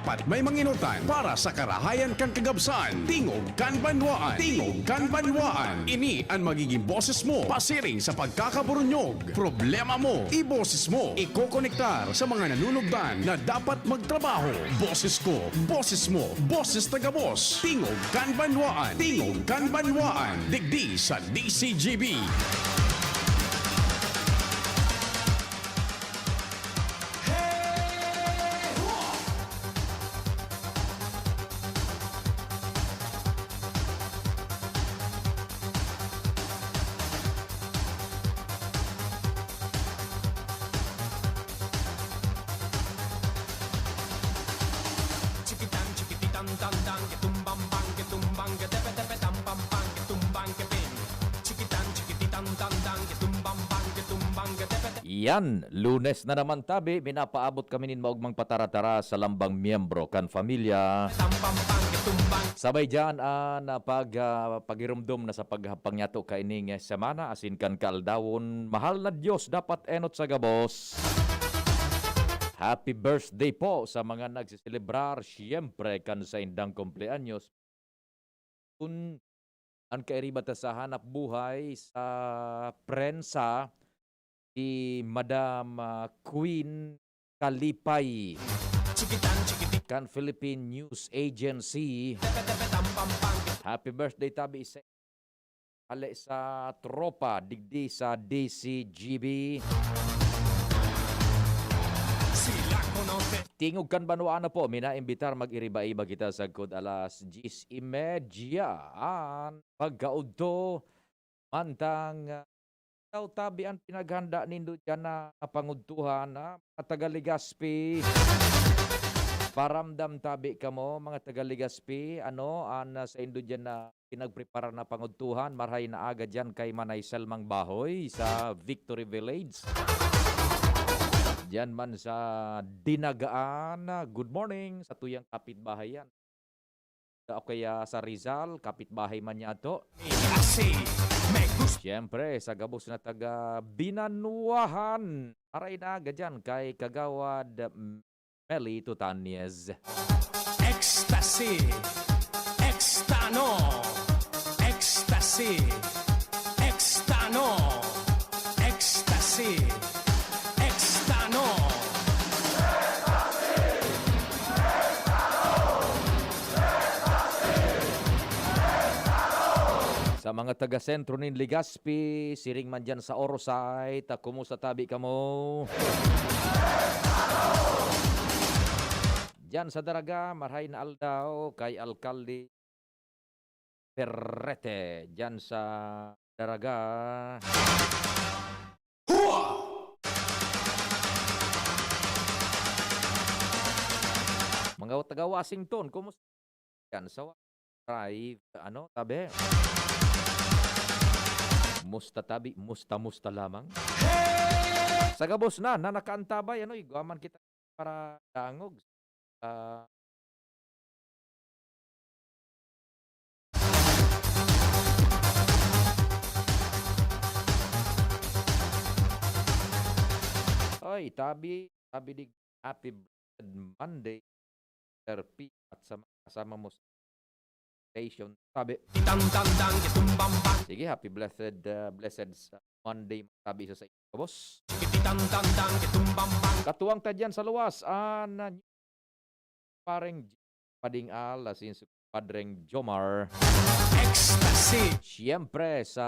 dapat may manginutan para sa karahayan kang kagabsan. Tingog kan Banwaan. Tingog kan Banwaan. Ini ang magiging boses mo pasiring sa pagkakaburunyog. Problema mo, iboses mo. Ikokonektar sa mga nanunugdan na dapat magtrabaho. Boses ko, boses mo, boses taga-boss. Tingog kan Banwaan. Tingog kan Banwaan. Digdi sa DZGB. Yan, Lunes na naman tabi, minapaabot kami nin maugmang pataratara sa lambang miyembro kan pamilya. Sabay dyan na pagirumdum na sa pagpangyato kaining semana asin kan kaaldawon. Mahal na Diyos dapat enot sa gabos. Happy birthday po sa mga nagsiselebrar siyempre kan sa indang kumpleanyos. Kung ang kairibata sa hanap buhay sa prensa si Madam Queen Kalipay kan Philippine News Agency. Happy birthday tabi sa ale sa tropa digdi sa DZGB. Tingog kan Banwaan na po, minaimbitar mag-iriba-iba kita sa kod alas 10:30 an pagkaudto mantang daw tabi ang pinaghanda nindo dyan na pangudtuhan mga taga-Ligaspi. Paramdam tabi ka mo mga taga-Ligaspi sa indo dyan na pinagprepara na pangudtuhan marhay na aga dyan kay Manay Selmang Bahoy sa Victory Village. Dyan man sa Dinagaan, good morning sa tuyang kapitbahay yan. O kaya sa Rizal, kapitbahay man niya to. Siyempre, sa gabos na taga Binanuahan, aray na aga dyan kay Kagawad Meli Tutanyez. Ecstasy, Extano, Ecstasy, Extano, Ecstasy, Extano. Sa mga taga-sentro nin Ligaspi, siring man dyan sa Orosite, kumusta tabi ka mo? Dyan sa Daraga, marhay na aldaw kay Alkalde Perrete. Dyan sa Daraga. Mga taga-Washington, kumusta? Dyan sa Drive, tabi? Musta lamang. Sa gabos na nakaantabay, iguaman kita para dangog. Ay, tabi dig happy Monday, RP at sa kasama mo station. Sabi. Sige, happy blessed Monday sabi sa iyo, boss. Katuwang tadyan sa luwas pareng Pading Al asin sa Padreng Jomar. Ecstasy. Siyempre sa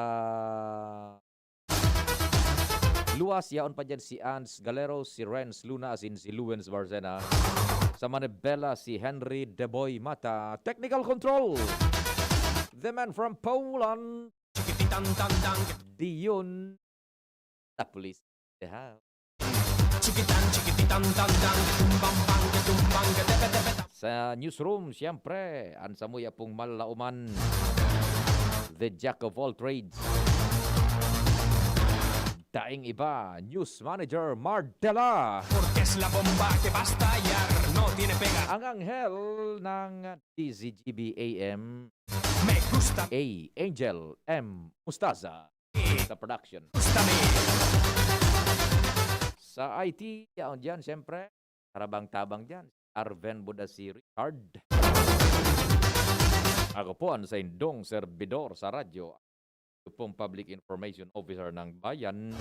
luwas yaon pa dyan si Ans Galero, si Renz Luna asin si Luens Barzena. Sa Manibela si Henry Deboy Mata. Technical control. The man from Poland. Dion Napolis. Sa newsroom, siyempre, ansamuya pong malauman. The Jack of all trades. Daing iba, News Manager Mardela. Porque es la bomba que va a estallar, no tiene pega. Ang anghel ng DZGB AM. Me gusta. A. Angel M. Mustaza. Sa production. Gusta me. Sa IT, yaon dyan, siyempre. Tarabang-tabang dyan. Arven Buda si Richard. Ako po ang sa indong serbidor sa radyo. Ito pong Public Information Officer ng Bayan.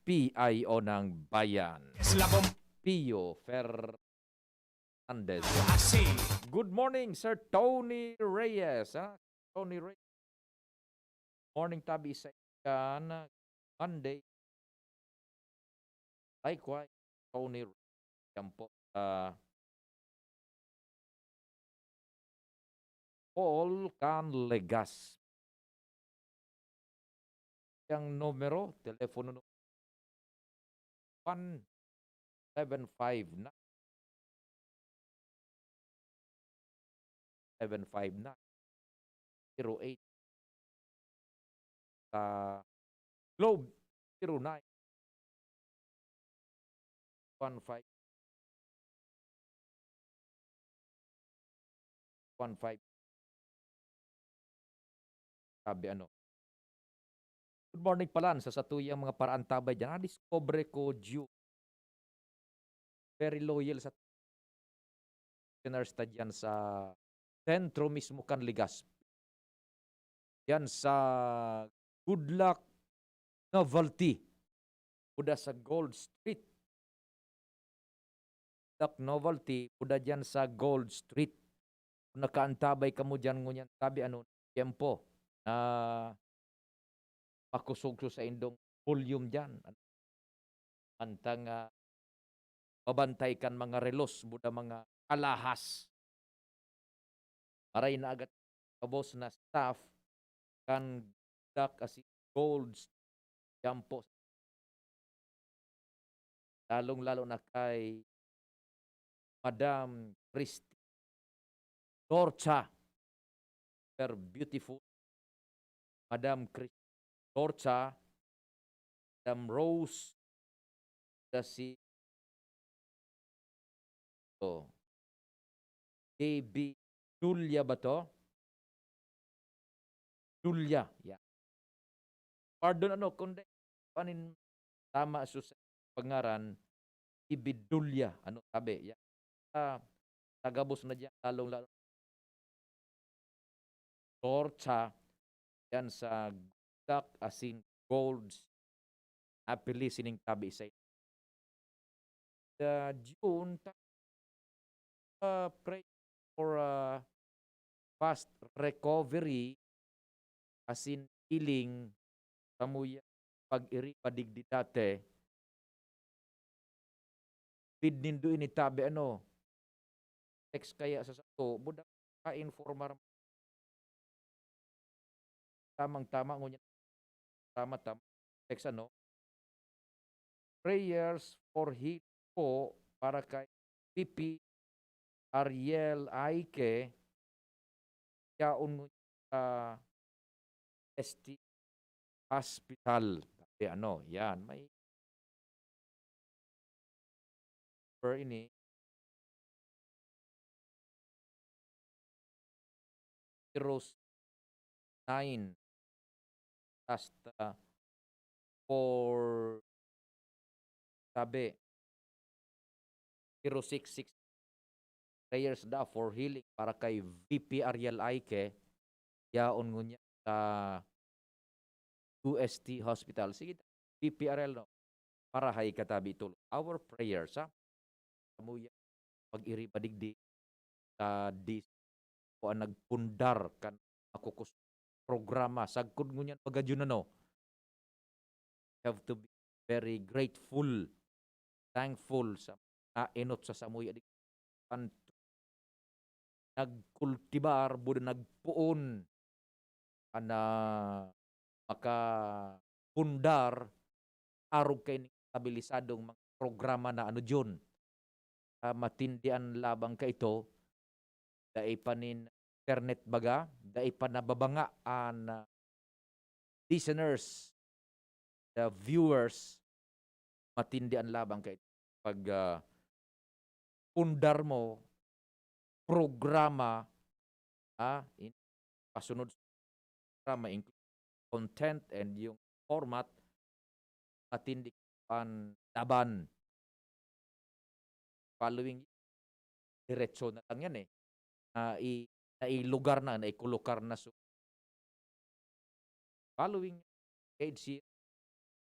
PIO ng Bayan. Es la bomba Pio Fernandez. así. Good morning, Sir Tony Reyes. Tony Reyes. Morning tabi sa ikan. Monday. Likewise, Tony Reyes. Yan po. Paul Canlegas. Yang numero, telepono 175 na 759 08 sa Globe 09 15 15 sabi ano. Good morning palan sa satuyang mga paraan tabay dyan. Discover ko due. Very loyal sa listeners ta dyan sa sentro mismo kan Ligas. Yan sa Good Luck Novelty. Uda sa Gold Street. Good Luck Novelty. Uda dyan sa Gold Street. Kung nakaantabay ka mo dyan ngunyan sabi ano, tiempo na makusugso sa indong volume dyan. Antang mabantay kan mga relos, buda mga alahas. Aray na agad kabos na staff kan dak as gold jampo. Lalong-lalo na kay Madam Christy Dorcha. Very beautiful. Madam Christy Dorcha, Madam Rose, si KB Julia ba to? Julia, yeah. Pardon ano, kundi panin tama sa pangaran, Ibidulia, ano sabi? Yeah. Tagabos na dyan, lalong-lalo. Torcha, yan sa Duck asin Golds, apili sining tabi sa June, pray for fast recovery asin healing kamuya pag-iri padigdi dati pidnindo ini tabi ano text kaya sa sato budak ka-informar tamang-tama ngunya tama-tama text ano prayers for healing po para kay PP Ariel Aike yaon sa ST Hospital. Tapi ano, yan, may per ini 09 hasta for sabi 066 prayers da for healing para kay VP Ariel Aike yaon ngunya sa UST Hospital. Sige, VP Ariel no. Para hay katabi ito. Our prayers ha. Kamuya pag-iri padigdi sa dis o ang nagpundar kan akukus programa sagkod ngunyan pagadyon na no. Have to be very grateful, thankful sa nainot sa samuya di nagkultibar buda nagpuon ana maka pundar arog kay stabilisadong mga programa na ano dyon matindian labang ka ito dai panin internet baga dai pa nababanga an listeners the viewers matindian labang ka ito pag pundar mo programa in pasunod programa include content and yung format matindi pan laban following diretso na lang yan eh. Nailugar na, naikulukar na. So, following age,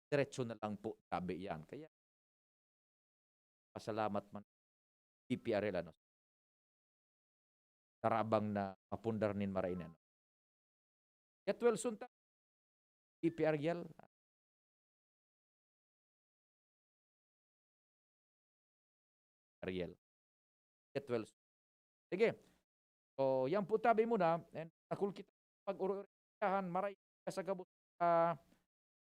diretso na lang po tabi yan. Kaya, pasalamat man PPRL ano. Tarabang na mapundar nin marainan. Get well soon ta. PPRL. Ariel. Get well soon. Sige. So, yan po tabi muna. And nakul kita pag-uriyahan. Maray ka sa gabot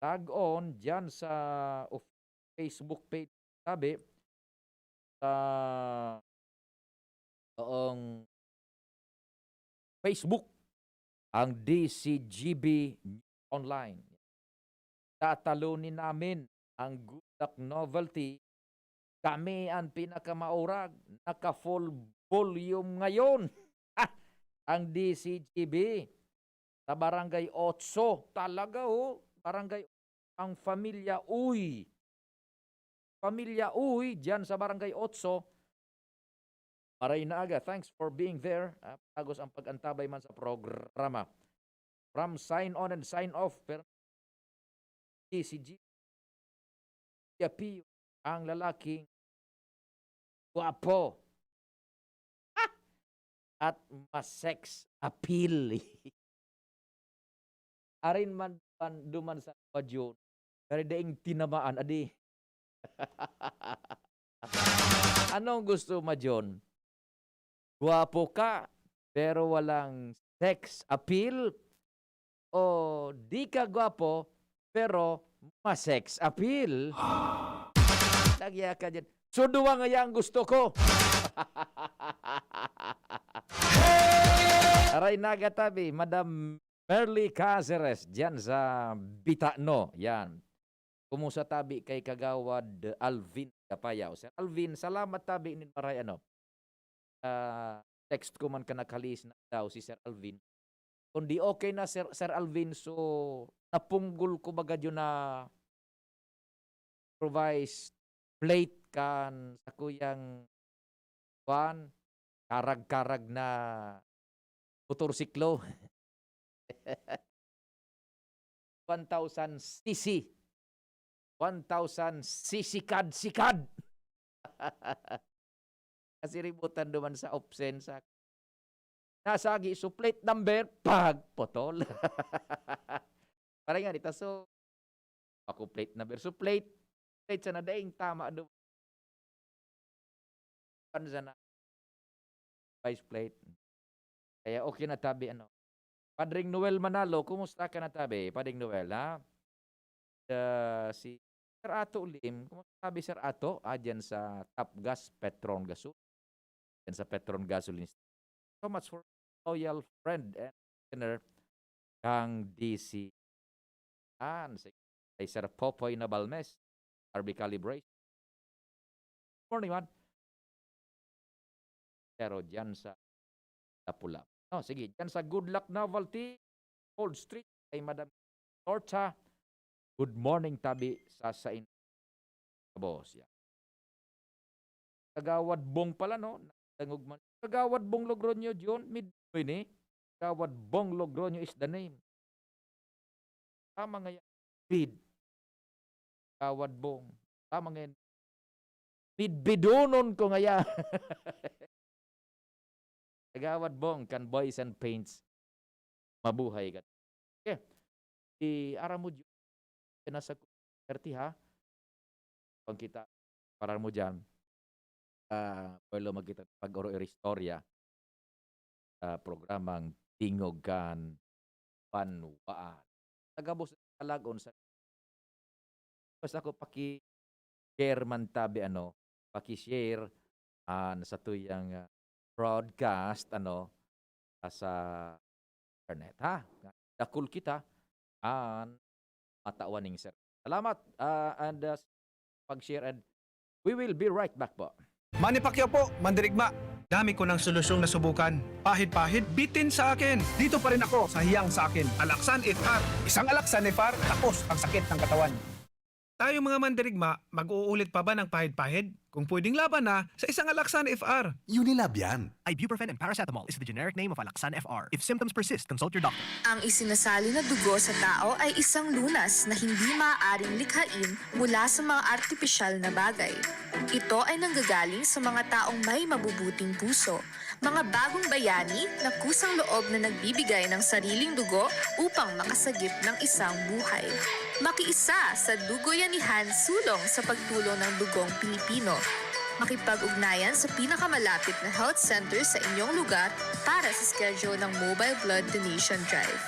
tag-on dyan sa Facebook page tabi. Sa noong Facebook ang DZGB online. Tatalunin namin ang Good Luck Novelty. Kami ang pinakamaurag. Naka-full volume ngayon. Ang DZGB sa Barangay 8. Talaga Barangay ang Pamilya Uy. Pamilya Uy dyan sa Barangay 8. Maray na aga. Thanks for being there. Pagos ang pag-antabay man sa programa. From sign on and sign off. Pero DCG. Pio ang lalaking guwapo. At mas-sex appeal. Arin man duman sa padyon. Dari daing tinamaan. Adi. Anong gusto mo, John? Guwapo ka, pero walang sex appeal? O di ka guwapo, pero ma-sex appeal? Nagya ka dyan. Suduwa nga yan gusto ko. Aray nagatabi, Madam Merly Caceres, dyan sa Bitano. Yan. Kumusta tabi kay Kagawad Alvin Kapayaw. Sir Alvin, salamat tabi ni maray ano. Text ko man ka nakalis na daw si Sir Alvin. Kung di okay na Sir Alvin, so napunggol ko baga yun na provide plate kan sa kuyang kuan karag-karag na motorsiklo. 1,000 cc. 1,000 sisikad-sikad. Kasi ributan duman sa opsen sa nasagi, so plate number, pagpotol. Parang nga dito, so ako plate number, so plate sa nadaing tama doon. Sa na vice plate. Kaya okay na tabi, ano. Padring Noel Manalo, kumusta ka na tabi? Padring Noel, ha? Si Sir Ato Lim, kumusta tabi Sir Ato? Dyan sa Top Gas, Petron Gasol. Dyan sa Petron Gasoline. So much for loyal friend and listener kang DC. Kay Sir Popoy na Balmes, RB Calibration. Morning, man. Pero dyan sa Tapula. No, sige, dyan sa Good Luck Novelty, Old Street, kay Madam Torta. Good morning, tabi sa sain. Boss, yan. Kagawad Bong pala, no? Kagawad Bong Logronyo, John, midway ni. Kagawad Bong Logronyo is the name. Tama nga yan. Bid. Kagawad Bong. Tama nga yan. Bidbidonon ko nga yan. Kagawad Bong, kan boys and paints. Mabuhay ka. Okay. Ara mo dyan. Nasa 30 ha. Pag kita, para mo dyan. Pwelo magkita pag-oro-istorya. Programang Tingog kan Banwaan. Tagabos talagon sa basta ko paki-share man tabi ano, paki-share sa tuyang broadcast ano sa internet ha. Dakul kita matawaning sir. Salamat and pag-share and we will be right back po. Manny Pacquiao po, mandirigma. Dami ko ng solusyong nasubukan. Pahid-pahid, bitin sa akin. Dito pa rin ako sa hiyang sa akin. Alaksan FR. Isang alaksan FR, tapos ang sakit ng katawan. Tayo mga mandirigma, mag-uulit pa ba ng pahid-pahid? Kung pwedeng laban na sa isang Alaxan FR. Unilab yan. Ibuprofen and paracetamol is the generic name of Alaxan FR. If symptoms persist, consult your doctor. Ang isinasali na dugo sa tao ay isang lunas na hindi maaaring likhain mula sa mga artipisyal na bagay. Ito ay nanggagaling sa mga taong may mabubuting puso, mga bagong bayani na kusang loob na nagbibigay ng sariling dugo upang makasagip ng isang buhay. Makiisa sa Dugoyanihan sulong sa pagtulong ng dugong Pilipino. Makipag-ugnayan sa pinakamalapit na health center sa inyong lugar para sa schedule ng Mobile Blood Donation Drive.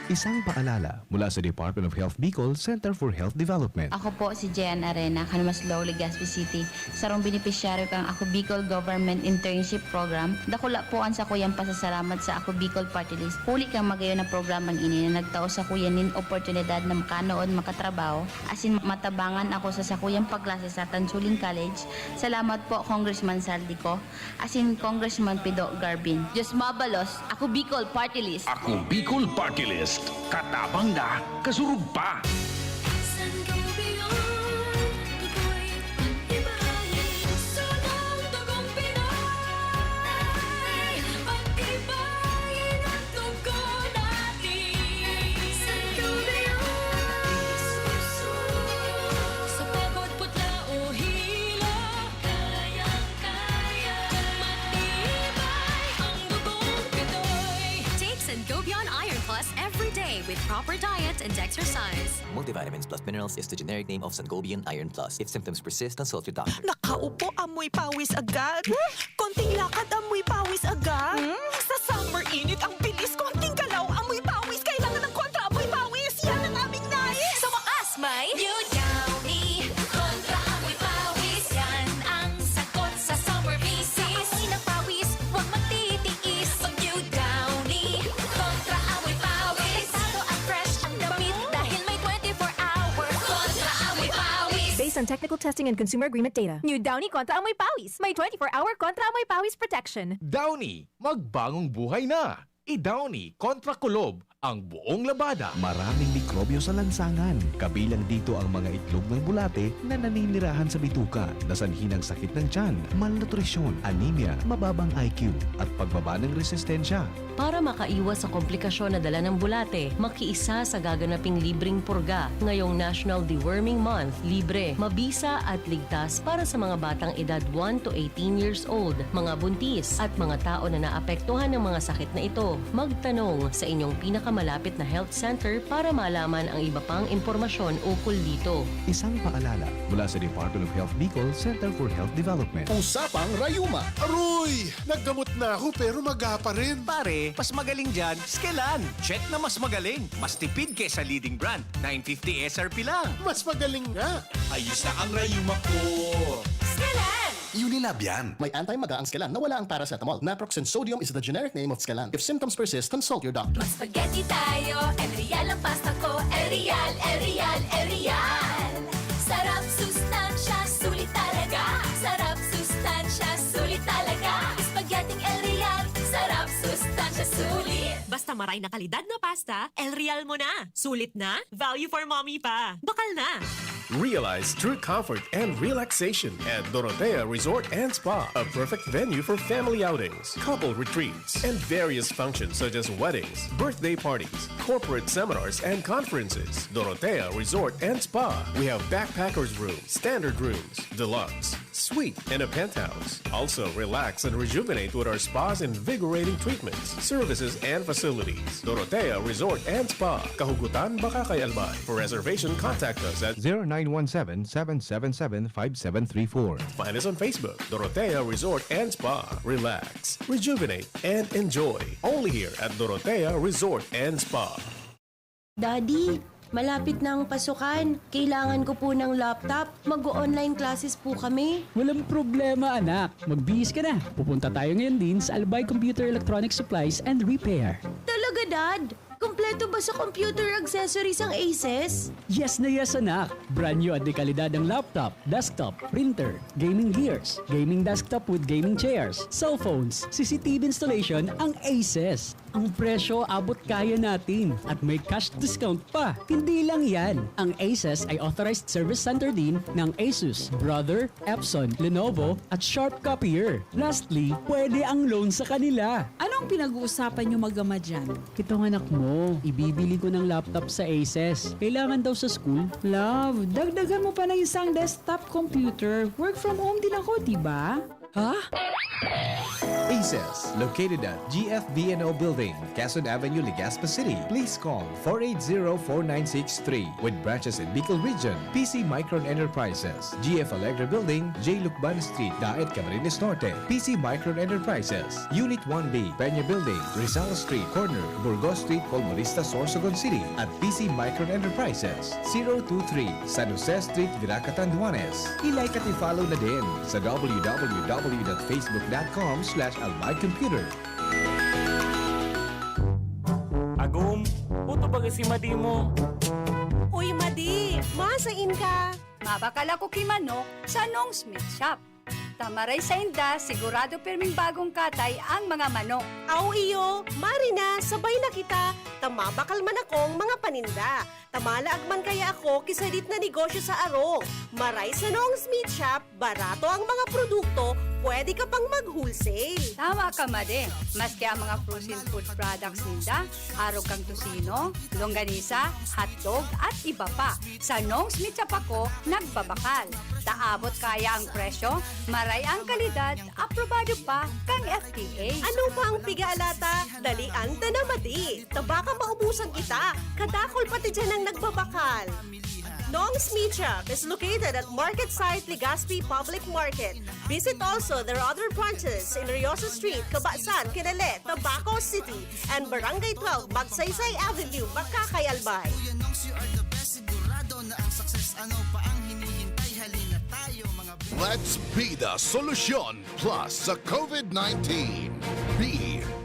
Isang paalala mula sa Department of Health Bicol Center for Health Development. Ako po si Jen Arena, Kanamaslaw, Legazpi City. Sarong beneficiary kang Ako Bicol Government Internship Program. Dakula po ang sa kuyang pasasalamat sa Ako Bicol Party List. Huli kang magayon na programang ini na nagtao sa kuyanin oportunidad na makanood makatrabaho. Asin matabangan ako sa sakuyang pagklase sa Tansuling College. Salamat po Congressman Saldico. Asin Congressman Pido Garbin. Diyos mabalos, Ako Bicol Party List. Ako Bicol Party List. Katabang na, kasurug pa. With proper diet and exercise. Multivitamins plus minerals is the generic name of Sangobian Iron Plus. If symptoms persist, consult your doctor. Nakaupo, amoy pawis agad. Konting lakad, amoy pawis agad. Sa summer init, ang bilis. Konting galaw, amoy pawis. Kailangan ng kontra, amoy pawis. Yan ang aming nais. Sa wakas, may New Downy kontra amoy pawis. Yan ang sagot sa summer bisis. Amoy ng pawis, huwag magtitiis. Pag New Downy kontra amoy pawis. Based on technical testing and consumer agreement data. New Downy Kontra Amoy Pawis. May 24-hour Kontra Amoy Pawis protection. Downy, magbagong buhay na. I-Downy kontra kulob ang buong labada. Maraming mikrobyo sa lansangan. Kabilang dito ang mga itlog ng bulate na naninirahan sa bituka, nasanhi ng sakit ng tiyan, malnutrisyon, anemia, mababang IQ, at pagbaba ng resistensya. Para makaiwas sa komplikasyon na dala ng bulate, makiisa sa gaganaping libreng purga. Ngayong National Deworming Month, libre, mabisa at ligtas para sa mga batang edad 1 to 18 years old, mga buntis, at mga tao na naapektuhan ng mga sakit na ito. Magtanong sa inyong pinakamalapit na health center para malaman ang iba pang impormasyon ukol dito. Isang paalala mula sa Department of Health Bicol Center for Health Development. Usapang Rayuma. Aroy! Naggamot na ako pero maga pa rin. Pare, mas magaling dyan, Skelan. Check na mas magaling. Mas tipid kesa leading brand. 950 SRP lang. Mas magaling nga. Ayos na ang rayuma ko. Skelan! Unilab yan. May anti-maga ang Skelan na wala ang paracetamol. Naproxen sodium is the generic name of Skelan. If symptoms persist, consult your doctor. Mas spaghetti tayo. Real ang pasta ko. Real. Sarap, sustansya, sulit talaga. Sarap, sustansya, sulit talaga. Spaghetti Real. Sarap, sustansya, sulit. Basta maray na kalidad na pasta, El Real mo na. Sulit na, value for mommy pa. Bakal na. Realize true comfort and relaxation at Dorotea Resort and Spa, a perfect venue for family outings, couple retreats, and various functions such as weddings, birthday parties, corporate seminars, and conferences. Dorotea Resort and Spa. We have backpackers rooms, standard rooms, deluxe, suite, and a penthouse. Also, relax and rejuvenate with our spas invigorating treatments, services, and facilities. Dorotea Resort and Spa, Kahugutan, Bakakay, Albay. For reservation, contact us at 0917-777-5734. Find us on Facebook, Dorotea Resort and Spa. Relax, rejuvenate, and enjoy. Only here at Dorotea Resort and Spa. Daddy, malapit na ang pasukan. Kailangan ko po ng laptop. Mag-online classes po kami. Walang problema, anak. Magbihis ka na. Pupunta tayo ngayon din sa Albay Computer Electronic Supplies and Repair. Talaga, Dad? Kompleto ba sa computer accessories ang Aces? Yes na yes, anak. Brand new at dekalidad ang laptop, desktop, printer, gaming gears, gaming desktop with gaming chairs, cellphones, CCTV installation ang Aces. Ang presyo abot kaya natin at may cash discount pa. Hindi lang yan. Ang Aces ay authorized service center din ng Asus, Brother, Epson, Lenovo at Sharp Copier. Lastly, pwede ang loan sa kanila. Anong pinag-uusapan nyo mag-ama dyan? Itong anak mo, ibibili ko ng laptop sa Aces. Kailangan daw sa school. Love, dagdagan mo pa ng isang desktop computer. Work from home din ako, diba? Ha? Aces, located at GFB&O Building, Quezon Avenue, Legazpi City. Please call 480-4963 with branches in Bicol Region, PC Micron Enterprises, GF Allegra Building, J. Lucban Street, Daet, Camarines Norte, PC Micron Enterprises, Unit 1B, Peña Building, Rizal Street, Corner, Burgos Street, Colmonista, Sorsogon City, at PC Micron Enterprises, 023 San Jose Street, Viraca, Tanduanes. I-like at i-follow na din sa www.facebook.com/albaycomputer. Agum, puto ba si Madi mo? Uy, Madi, masain ka. Mabakal ako kimanok sa Nong Smith Shop. Tamaray sa inda, sigurado perming bagong katay ang mga manok. Aw iyo, Marina, sabay na kita. Tamabakal man akong mga paninda. Tamalaag man kaya ako kisalit na negosyo sa aro. Maray sa Nong Smith Shop, barato ang mga produkto, pwede ka pang mag-wholesale. Tama ka, Madi. Maski ang mga frozen food products ninda, arog kang tusino, longganisa, hotdog, at iba pa. Sa Nong Smith Shop ako, nagbabakal. Taabot kaya ang presyo, maray ang kalidad, aprobado pa kang FDA. Ano pa ang piga-alata? Dalian ta na, Madi. Tabaka maubusan kita. Kadakol pati dyan ang nagbabakal. Nong Smith Shop is located at Market Site, Legazpi Public Market. Visit also their other branches in Riosa Street, Cabasan, Quinale, Tabaco City, and Barangay 12, Magsaysay Avenue, Makakay, Albay. Let's be the solution plus sa COVID-19. B.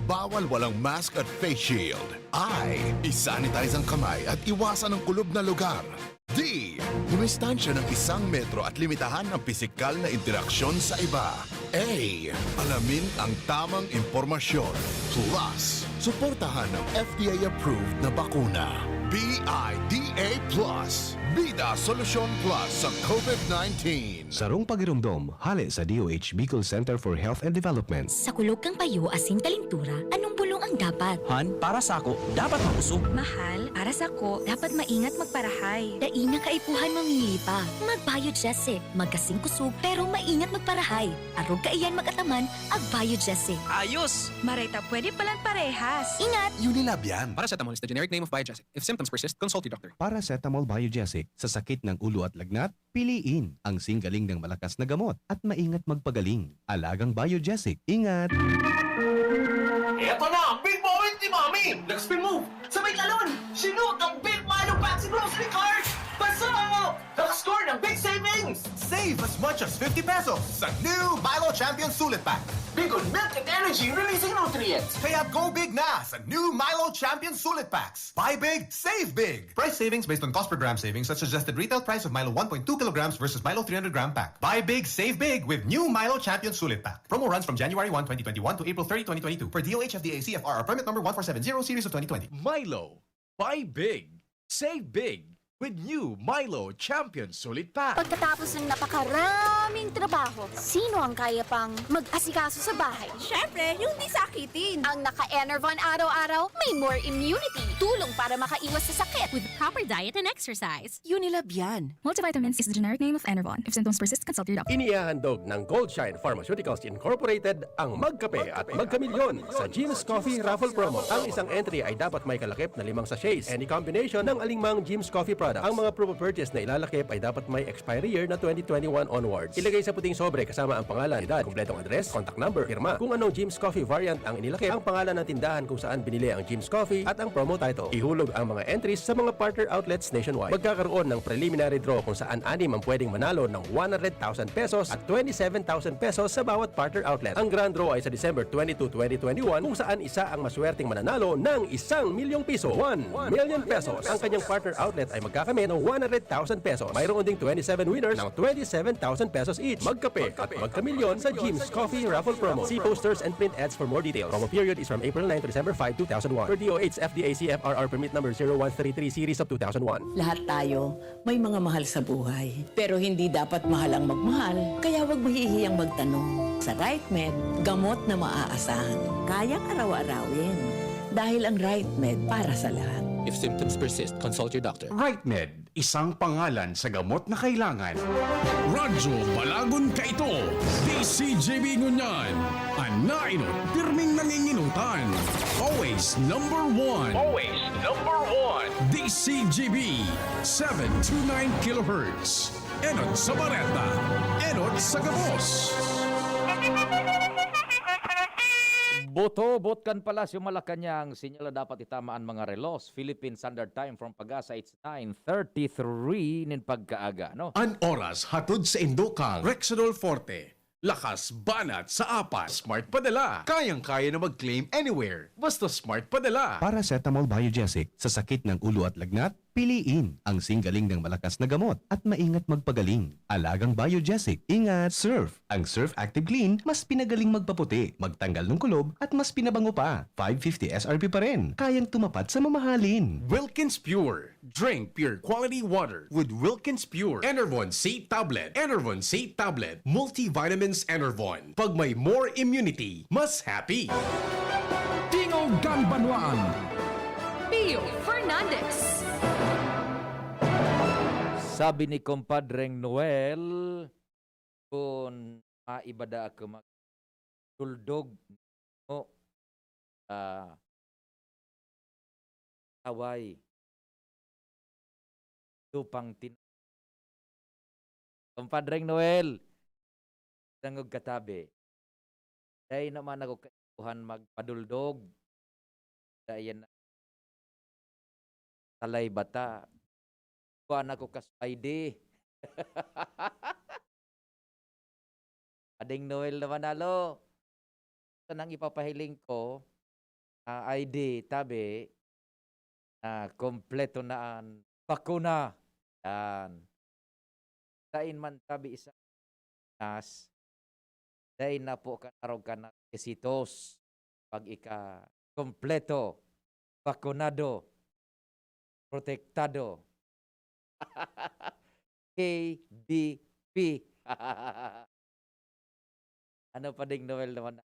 Bawal walang mask at face shield. I. Isanitize ang kamay at iwasan ang kulob na lugar. D. Dumistansya ng 1 metro at limitahan ang pisikal na interaksyon sa iba. A. Alamin ang tamang impormasyon. Plus, suportahan ng FDA-approved na bakuna. BIDA Plus. Bida Solusyon Plus sa COVID-19. Sarong pagirumdom, hali sa DOH Bicol Center for Health and Development. Sa kulog kang payo asin talintura, anong bulong ang dapat? Han, para sa ako, dapat makusog. Mahal, para sa ko, dapat maingat magparahay. Daina kaipuhan mamili pa. Mag-Biogesic, magkasing kusog, pero maingat magparahay. Arog kaiyan magataman, ag-Biogesic. Ayos! Marita, pwede palang parehas. Ingat! Unilab yan. Paracetamol is the generic name of Biogesic. If symptoms persist, consult your doctor. Paracetamol Biogesic. Sa sakit ng ulo at lagnat, piliin ang singgaling ng malakas na gamot at maingat magpagaling. Alagang Biogesic. Ingat! Eto na ang big moment ni Mami! Nag-spin move! Sabay talon! Sinut ang Big Milo Packs Grocery Cart! Basta mo! Naka-score ng big savings! Save as much as 50 pesos sa new Milo Champion Sulit Pack. Big on milk and energy releasing nutrients! Kaya go big na sa new Milo Champion Sulit Packs. Buy big, save big. Price savings based on cost per gram savings at suggested retail price of Milo 1.2 kilograms versus Milo 300 gram pack. Buy big, save big with new Milo Champion Sulit Pack. Promo runs from January 1, 2021 to April 30, 2022 per DOH FDA CFR permit number 1470 series of 2020. Milo, buy big, save big with new Milo Champion Sulit Pack. Pagkatapos ng napakaraming trabaho, sino ang kaya pang mag-asikaso sa bahay? Siyempre, yung di sakitin. Ang naka-Enervon araw-araw, may more immunity. Tulong para makaiwas sa sakit. With proper diet and exercise. Unilab yan. Multivitamins is the generic name of Enervon. If symptoms persist, consult your doctor. Inihahandog ng Goldshine Pharmaceuticals Incorporated ang Magkape at Magkamilyon sa Jim's Coffee Raffle Promo. Ang isang entry ay dapat may kalakip na 5 sachets. Any combination ng alingmang Jim's Coffee products. Ang mga proof of purchase na ilalakip ay dapat may expiry year na 2021 onwards. Ilagay sa puting sobre kasama ang pangalan, edad, kumpletong address, contact number, firma. Kung anong Jim's Coffee variant ang inilakip, ang pangalan ng tindahan kung saan binili ang Jim's Coffee at ang promo title. Ihulog ang mga entries sa mga partner outlets nationwide. Magkakaroon ng preliminary draw kung saan 6 ang pwedeng manalo ng 100,000 pesos at 27,000 pesos sa bawat partner outlet. Ang grand draw ay sa December 22, 2021 kung saan isa ang maswerteng mananalo ng 1 milyong piso. 1 million pesos. Ang kanyang partner outlet ay magkakamit ng 100,000 pesos. Mayroon ding 27 winners ng 27,000 pesos each. Magkape at magkamilyon sa Jim's Coffee Raffle Promo. See posters and print ads for more details. Promo period is from April 9 to December 5, 2001. Per DOH FDA CFRR permit number 0133 series of 2001. Lahat tayo may mga mahal sa buhay. Pero hindi dapat mahal ang magmahal, kaya huwag mahihiyang magtanong. Sa RightMed, gamot na maaasahan. Kayang araw-arawin. Dahil ang RightMed para sa lahat. If symptoms persist, consult your doctor. RightMed, isang pangalan sa gamot na kailangan. Radyo Balagon ka ito. DZGB ngunyan. Anainot, pirming nanginginutan. Always number one. Always number one. DZGB, 729 kHz. Enot sa Bareta. Enot sa Gabos. Boto, botkan pala si Malacanang. Sinyala dapat itamaan mga relos. Philippine Standard Time from Pag-asa, it's 9:33 nin pagkaaga, no? An oras hatod sa Indokang. Rexidol Forte. Lakas banat sa apat. Smart padala. Kayang-kaya na mag-claim anywhere. Basta smart padala. Paracetamol Biogesic. Sa sakit ng ulo at lagnat, piliin ang singgaling ng malakas na gamot at maingat magpagaling. Alagang Biogesic. Ingat! Surf. Ang Surf Active Clean, mas pinagaling magpaputi, magtanggal ng kulob at mas pinabango pa. 550 SRP pa rin. Kayang tumapat sa mamahalin. Wilkins Pure. Drink pure quality water with Wilkins Pure. Enervon C Tablet. Enervon C Tablet. Multivitamins Enervon. Pag may more immunity, mas happy. Tingog kan Banwaan. Pio Fernandez. Sabi ni Compadreng Noel, kung maibada ako magduldog mo away tupang Compadreng Noel, nangog katabi. Dahil naman ako kaikuhan magpaduldog. Dahil na talay bata. Kuhan ako kas ID. Ading Noel naman alo. Ito nang ipapahiling ko, ID, tabi, kompleto na ang bakuna. Yan. Dain man tabi isa nas, dain na po kanarog ka na kesitos pag ika kompleto, bakunado, protektado. KBP. Ano pa ding Noel naman?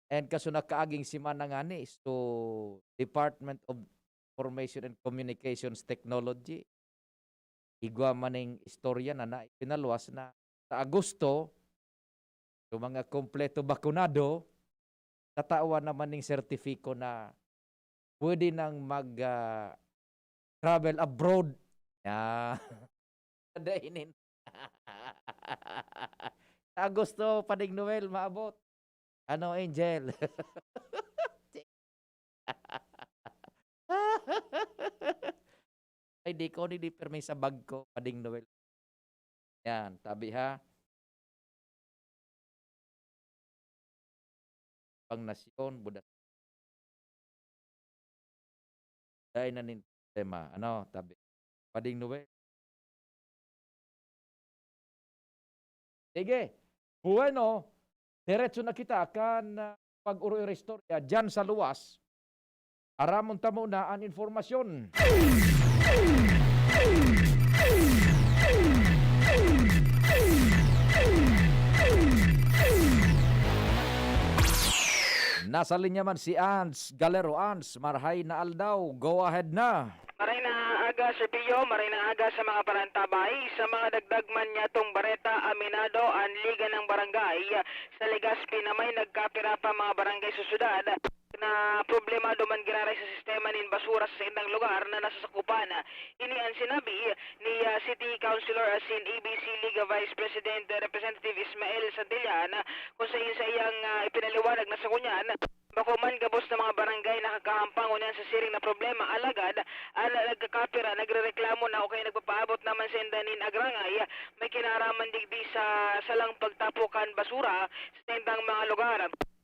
And kaso nakaaging si Manangani so Department of Information and Communications Technology. Igwa maning istorya na pinalwas na sa Agosto yung mga kompleto bakunado tatawa naman ng sertifiko na pwede nang mag travel abroad. Dainin. Sa Agosto, Padig Noel, maabot. Ano, Angel? Ay, di ko ni permi sa bag ko, Padig Noel. Yan, tabi ha. Pangnasyon, Budas. Dahil na nin tema. Ano, tabi. Padig Noel. Sige. Bueno, diretso na kita kan pag-uro istorya dyan sa luwas. Aramon tamo na ang informasyon. Nasa linya man si Ans Galero. Ans, marhay na aldaw. Go ahead na. Maray na aga sa Pio, maray na aga sa mga parantabay, sa mga dagdagman niya tong Bareta, Aminado, ang Liga ng Barangay, sa Legazpi na may nagkapira pa mga barangay sa syudad na problema duman giraray sa sistema nin basura sa indang lugar na nasasakupan. Ini ang sinabi ni City Councilor Asin ABC Liga Vice President Representative Ismael Santillan kung sa iyang ipinaliwanag na sa kunyan. Bakuman gabos ng mga barangay nakakahampang unan sa siring na problema alagad nagkakapira nagrereklamo na okay nagpapaabot naman sa indanin agrangay may kinaraman digdi sa salang pagtapukan basura sa tendang mga lugar.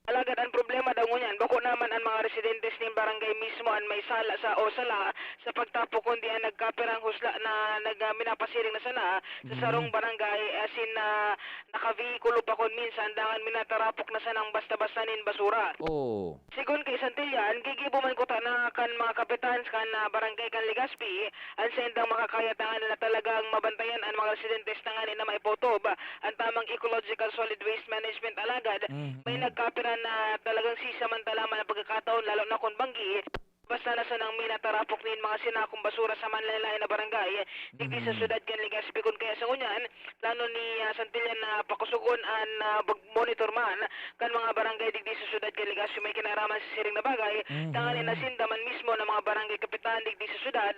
Alagad ang problema daw ngunyan, bako naman ang mga residentes ng barangay mismo ang may sala sa sa pagtapo kundi ang nagkaperang husla na minapasiring na sana sa sarong barangay asin na nakavehikulo pa kon minsan dangan minatarapok na sanang basta-basta nin basura. Oh. Sigon kay Santillan, gigibo man ko ta na kan mga kapitan kan barangay kan Legazpi, ang sendang makakaya tangan na talagang mabantayan ang mga residentes tangan na may potob ang tamang ecological solid waste management alagad. May nagkapira na talagang sisamantalaman ang pagkakataon lalo na kung banggi basta na sanang minatarapok nin mga sinakong basura sa manlalay na barangay digdi sa syudad kan Legazpi kun kaya sa ngunyan plano ni Santillan na pakusugon an monitor man kan mga barangay digdi sa syudad kan Legazpi may kinaraman sa siring na bagay tangan na sindaman mismo ng mga barangay kapitan digdi sa syudad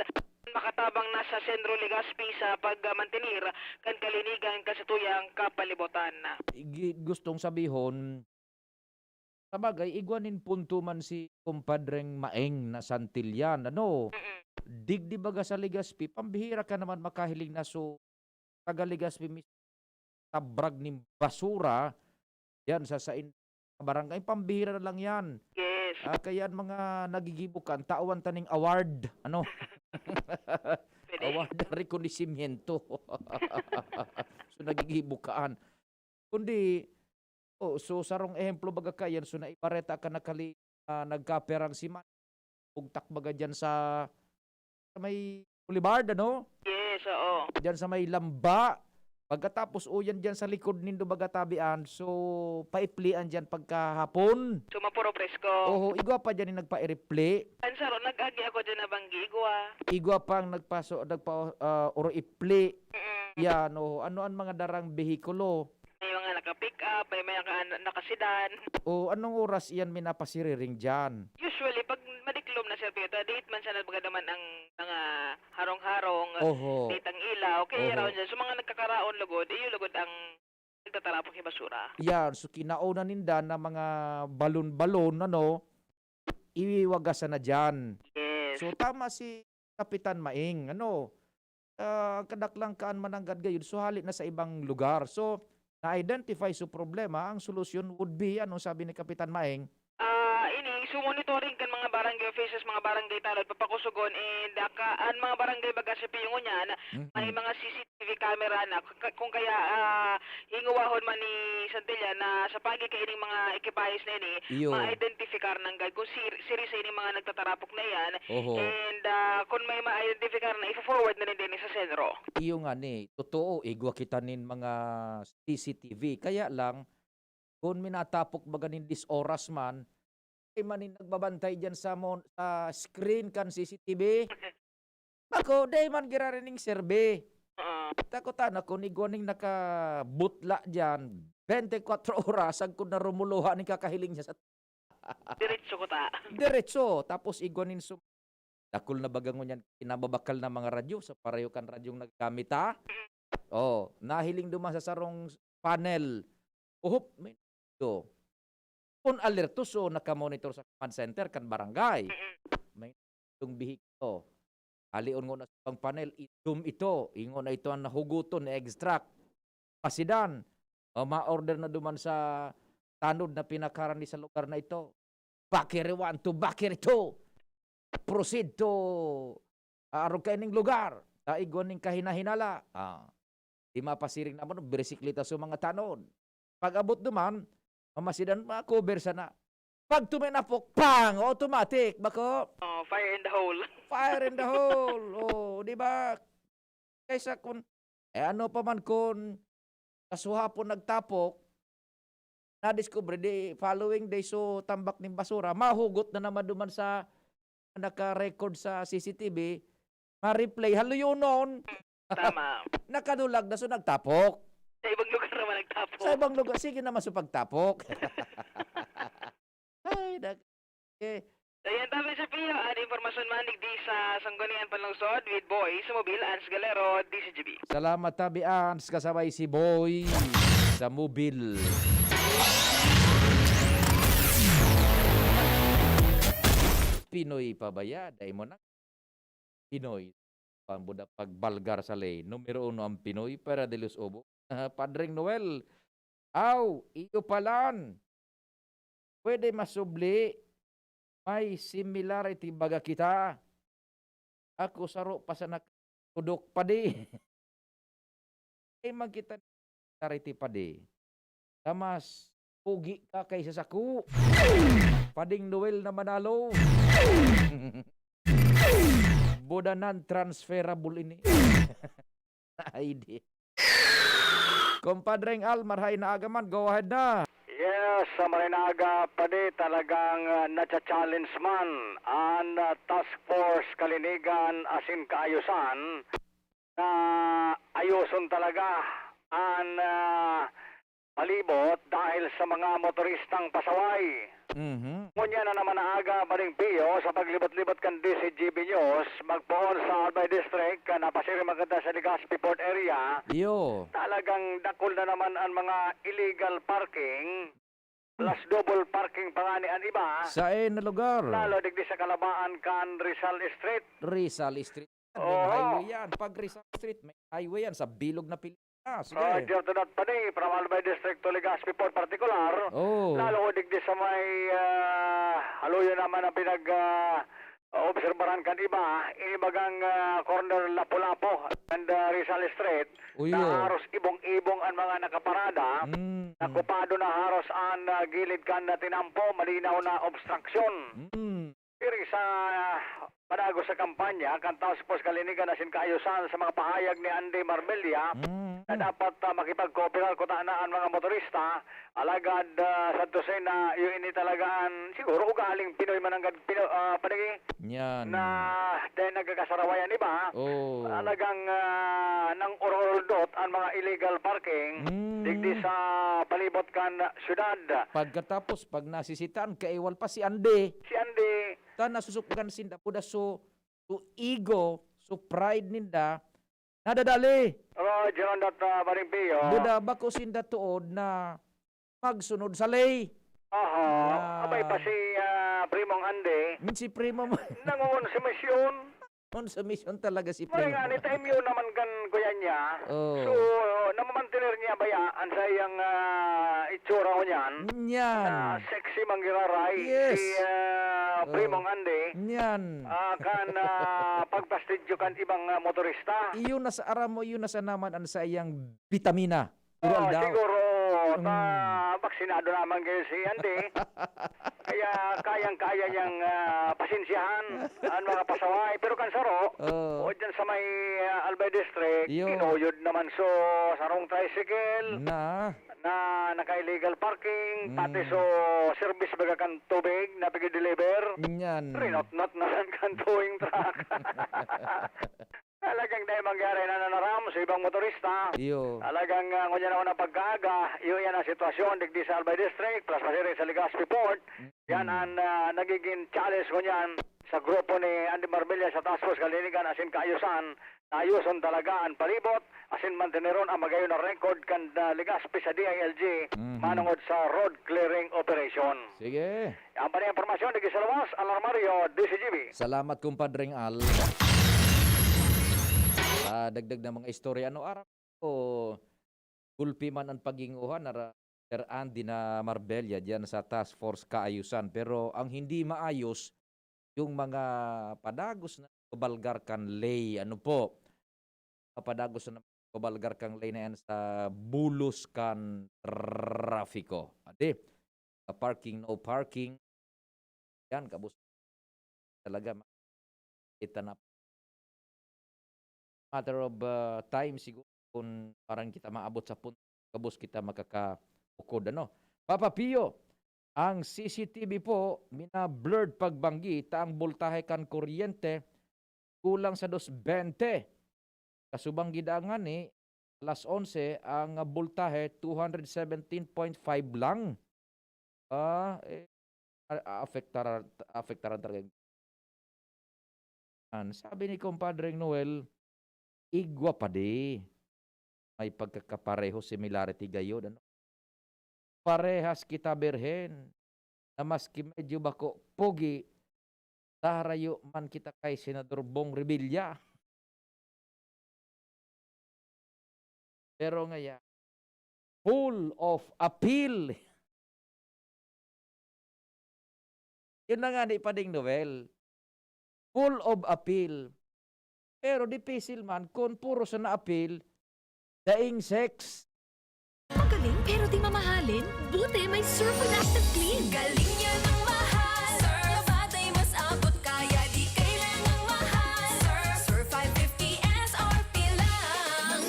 makatabang nasa sentro Legazpi sa pagmantenir kan kalinigan kasatuyang kapalibutan. Gustong sabihon, sabagay, igwanin punto man si kumpadreng Maeng na Santillan, ano? Digdi baga sa Legazpi, pambihira ka naman makahiling na so taga Legazpi mismo tabrag ng basura yan sa barangay, pambihira na lang yan. Yes. Kaya mga nagigibukan, tawan taning award, ano? Award na rekonisimiento. So nagigibukaan. Kundi, so sarong ehemplo baga kayan, so naipareta ka nakali nagkaperang siman, ugtak baga dyan sa may Boulevard, ano? Yes, oo. Dyan sa may Lamba. Pagkatapos uyan dyan sa likod nindo baga tabian, so paiplian dyan pagkahapon. So mapuro presko. Oo, igwa pa dyan yung nagpa-iripli. Ansaro, nag-agi ako dyan na banggi, igwa. Igwa pang uro ipli. Yan, ano ang mga darang behikulo. May mga naka-pick up, may mga nakasidan. O anong oras iyan minapasiriring dyan? Usually, pag madiklom na sir Pio, date man sana baga naman ang mga harong-harong, date ang ilaw, okay, around dyan. So mga nagkakaraon lugod, iyo lugod ang nagtatarapok yung basura. Yan, so kinauna ninda na mga balon-balon, ano, iwagasan na dyan. Yes. So tama si Kapitan Maing, ano, kadaklang kaan mananggad gayon, so halit na sa ibang lugar. So, na-identify sa problema, ang solusyon would be, ano sabi ni Kapitan Maeng? So monitoring kan mga barangay officials, mga barangay talod, papakusugon, and ang mga barangay baga sa piyungo niyan, may mga CCTV camera na, kung kaya hinguwahon man ni Santillan na sa pagi kaining mga ekipahis na ini, ma-identifikar ng guide kung siri sa ini mga nagtatarapok na yan, and kung may ma-identifikar na, i-forward na rin din sa sentro. Iyo nga ni, totoo, igwa kita nin mga CCTV, kaya lang, kung minatapok baga nin oras man, manin nagbabantay dyan sa screen kan CCTV. Ako, day man girarining serbe. Takutan ako ni Gwaning nakabutla dyan. 24 oras ang kung narumuluha ni kakahiling niya sa Diretso ko ta. Diretso. Tapos igwanin dakol na bagang nyan kinababakal na mga radyo sa pareho kan radyong naggamit ha. Nahiling duman sa sarong panel. May do. Kung alerto so nakamonitor sa command center kan barangay. May itong bihiko. Halion ngo na sa pang panel, zoom ito. Ingo na ito ang nahuguton na extract. Pasidan. Ma-order na duman sa tanod na pinakaran sa lugar na ito. Bakir want to bakir ito. Proceed to arog kaining lugar. Igwan ning kahinahinala. Di mapasiring naman, beresiklita sa mga tanod. Pag abot duman, mamasidan ma-cover sana. Pag tuminapok, pang! Automatic. Bako? Fire in the hole. Fire in the hole. Di ba? Kaysa kung, ano pa man kung kasuhapon nagtapok, na-discover, following day, so tambak ng basura, mahugot na naman duman sa naka-record sa CCTV, ma-replay, halo yun noon. Tama. Nakadulag na, so nagtapok. Sa ibang lugar naman nagtapok. Sa ibang lugar, sige naman sa pagtapok. Ay, Ayan, tabi sa Pio, ang informasyon man di sa Sanggunian Panlungsod with Boy sa Mobil, Ans Galero, DZGB. Salamat tabi Ans, kasabay si Boy sa Mobil. Pinoy pabaya, dahil mo na. Pinoy, pambuda pagbalgar sa lay. Numero 1 ang Pinoy para de los Obo. Padring Noel, iyo palan. pwede masubli, may similarity baga kita. Ako saro pa sa nakudok pa di. Ay magkita similarity pa di. Tamas, pugi ka kaysa saku. Pading Noel na manalo. Bodanan transferable ini. ID. Compadreng Al, marhay na agaman. Go ahead na. Yes, sa Marinaga pa di talagang nacha-challenge man ang Task Force Kalinigan asin kaayusan na ayuson talaga ang palibot dahil sa mga motoristang pasaway. Ngunya na naman naaga maring Pio sa paglibot-libot kan DZGB News magpoon sa Albay District na pasiri maganda sa Legazpi Port area. Yo. Talagang dakol na naman ang mga illegal parking plus double parking pangani ang iba. Sa na lugar? Lalo digdi sa Kalabaan kan Rizal Street. Rizal Street. May Oo. highway yan. Pag Rizal Street, may highway yan sa bilog na Pilipinas. Sige. Diyo to not pa di, from Albay District to Legazpi Port particular. Oh. Lalo ko digdi sa may haluyo naman ang pinag obserbaran kan iba, inibagang corner Lapu-Lapu and Rizal Street. Uyo. Na haros ibong-ibong ang mga nakaparada. Nakupado na haros ang gilid kan na tinampo, malinaw na obstruction. Pero sa panago sa kampanya, kan Task Force Kalinigan asin kaayusan sa mga pahayag ni Andy Marbella na dapat makipag-cooperar ko na ang mga motorista alagad sa dosen na yung ini talagaan siguro ugaling Pinoy mananggad panigi Yan. na dahil nagkakasarawayan iba talagang nang urol-dot ang mga illegal parking digdi sa palibot kan syudad. Pagkatapos, pag nasisitaan, kaiwal pa si Andy. Si Andy. Ta nasusukan sinda po da so ego, so pride ninda, nadadali. Diyan dat maring Pio. Buda ba ko sinda tuod na magsunod sa lay? Abay pa si Primong Andy. Si Primo mo. Nangungon sa misyon. Sa mission talaga si May Primo. nga ni time yun naman kan kuya niya. So, namamantinir niya bayaan sa iyang itsura ko niyan. Yan. Sexy manggiraray. Yes. Si Primong Andy. Yan. Kan pagpastidyo kan ibang motorista. Iyon na sa aram mo, iyon na sa naman ang sa iyang vitamina. Tural daw. Siguro, baksinado naman kayo si Andy. Kaya kayang-kaya niyang pasensyahan ang mga pasaway. Pero kan saro, o dyan sa may Albay District, kinuyod naman so sarong tricycle na naka-illegal parking, pati so service baga kan tubig na pigi-deliver. Yan. Rinot-not naman kan towing truck. Talagang dahil mangyari na nanaram sa ibang motorista. Talagang ngunyan ako na pagkaga, yun yan ang sitwasyon digdi sa Albay District plus pasiri sa Legazpi Port. Yan ang nagiging challenge ngunyan sa grupo ni Andy Marbella sa Task Force Kalinigan asin kaayusan. Ayuson talaga ang palibot asin manteneron ang magayon na record kan Legazpi sa DILG manungod sa road clearing operation. Sige. Ang pa informasyon digdi sa Lawas, Alarmario, DZGB. Salamat kumpadreng Al. Dagdag na mga istorya. Ano araw ko gulpi man ang paginguhan na Sir Andy na Marbella dyan sa Task Force Kaayusan. Pero ang hindi maayos, yung mga padagos na kabalgar kan lay. Ano po? Padagos na kabalgar kang lay na yan sa bulos kan trafiko. Ade, parking, no parking. Yan, kabus. Talaga, kita na matter of time siguro kung parang kita maabot sa punto kabus kita makakaukod ano. Papa Pio, ang CCTV po mina-blurred pagbanggi ang voltahe kan kuryente kulang sa 220. Kasubang gidangan ni alas 11 ang voltahe 217.5 lang. Afektaran talaga. Sabi ni Compadre Noel, igwa pa di. May pagkakapareho, similarity gayon. Ano? Parehas kita berhen. Na maski medyo bako pogi, tarayo man kita kay Senador Bong Revilla. Pero ngaya, full of appeal. Yun na nga ni Pading Noel. Full of appeal. Pero di pisil man, kung puro sa na-appeal, daing sex. Magaling pero di mamahalin. Buti may Surf with Active Clean. Galing yan ang mahal. Surf at ay mas abot kaya di kailangang mahal. Surf 550 SRP lang.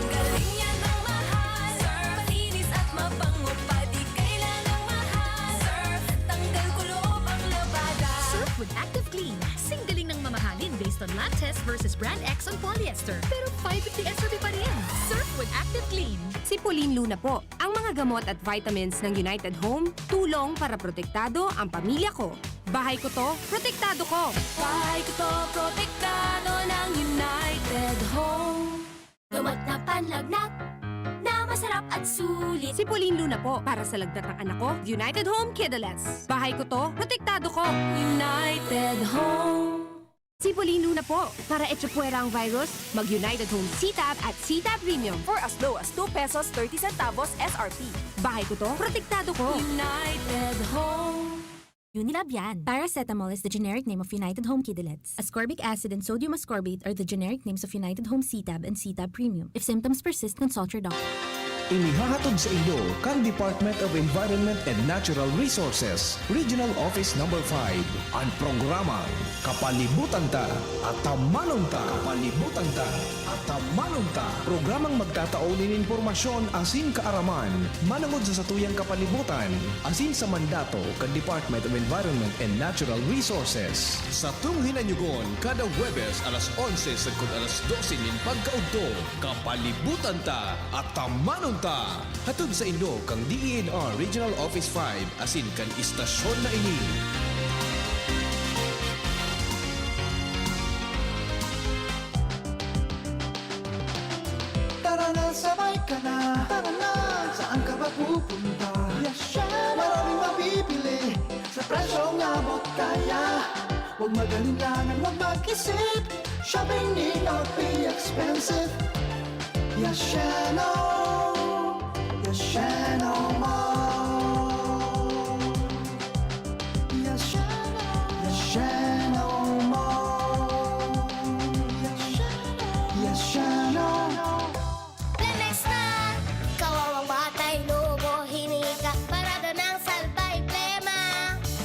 Galing yan ang mahal. Surf malinis at mabango pa di kailangang mahal. Surf tanggal kulob ang labada. Surf with Active Clean. Singgaling ng mamahalin based on lab test versus brand X on polyester. Pero 550 SRP pa rin. Surf with Active Clean. Si Pauline Luna po, ang mga gamot at vitamins ng United Home, tulong para protektado ang pamilya ko. Bahay ko to, protektado ko. Bahay ko to, protektado ng United Home. Gamot na panlagnat, na masarap at sulit. Si Pauline Luna po, para sa lagnat ng anak ko, United Home Kidalets. Bahay ko to, protektado ko. United Home. Si Pauline Luna po, para etsapuera ang virus, mag-United Home C-Tab at C-Tab Premium for as low as 2 pesos 30 centavos SRP. Bahay ko to, protektado ko. United Home. Unilab yan. Paracetamol is the generic name of United Home Kidalets. Ascorbic acid and sodium ascorbate are the generic names of United Home C-Tab and C-Tab Premium. If symptoms persist, consult your doctor. Inihahatod sa inyo kang Department of Environment and Natural Resources, Regional Office No. 5, ang programang Kapalibutan Ta at Tamanong Ta. Kapalibutan Ta at Tamanong Ta. Programang magtataon ng impormasyon asin kaaraman, manangod sa satuyang kapalibutan, asin sa mandato kang Department of Environment and Natural Resources. Sa tunghinanyugon, kada Huwebes alas 11 sa alas 12 nin pagkaugto, Kapalibutan Ta at Tamanong Ta. Hatod sa Indo kang DENR Regional Office 5 asin kan istasyon na ini. Tara na, sabay ka na. Tara na, saan ka ba pupunta? Maraming mabibili sa presyong abot kaya. Huwag magalinlangan, huwag mag-isip. Shopping need not be expensive. Yashano Mall. Yashano Mall. Yashano. Lemex na! Kawawang batay, lobo, hinika, parada ng salbay, plema.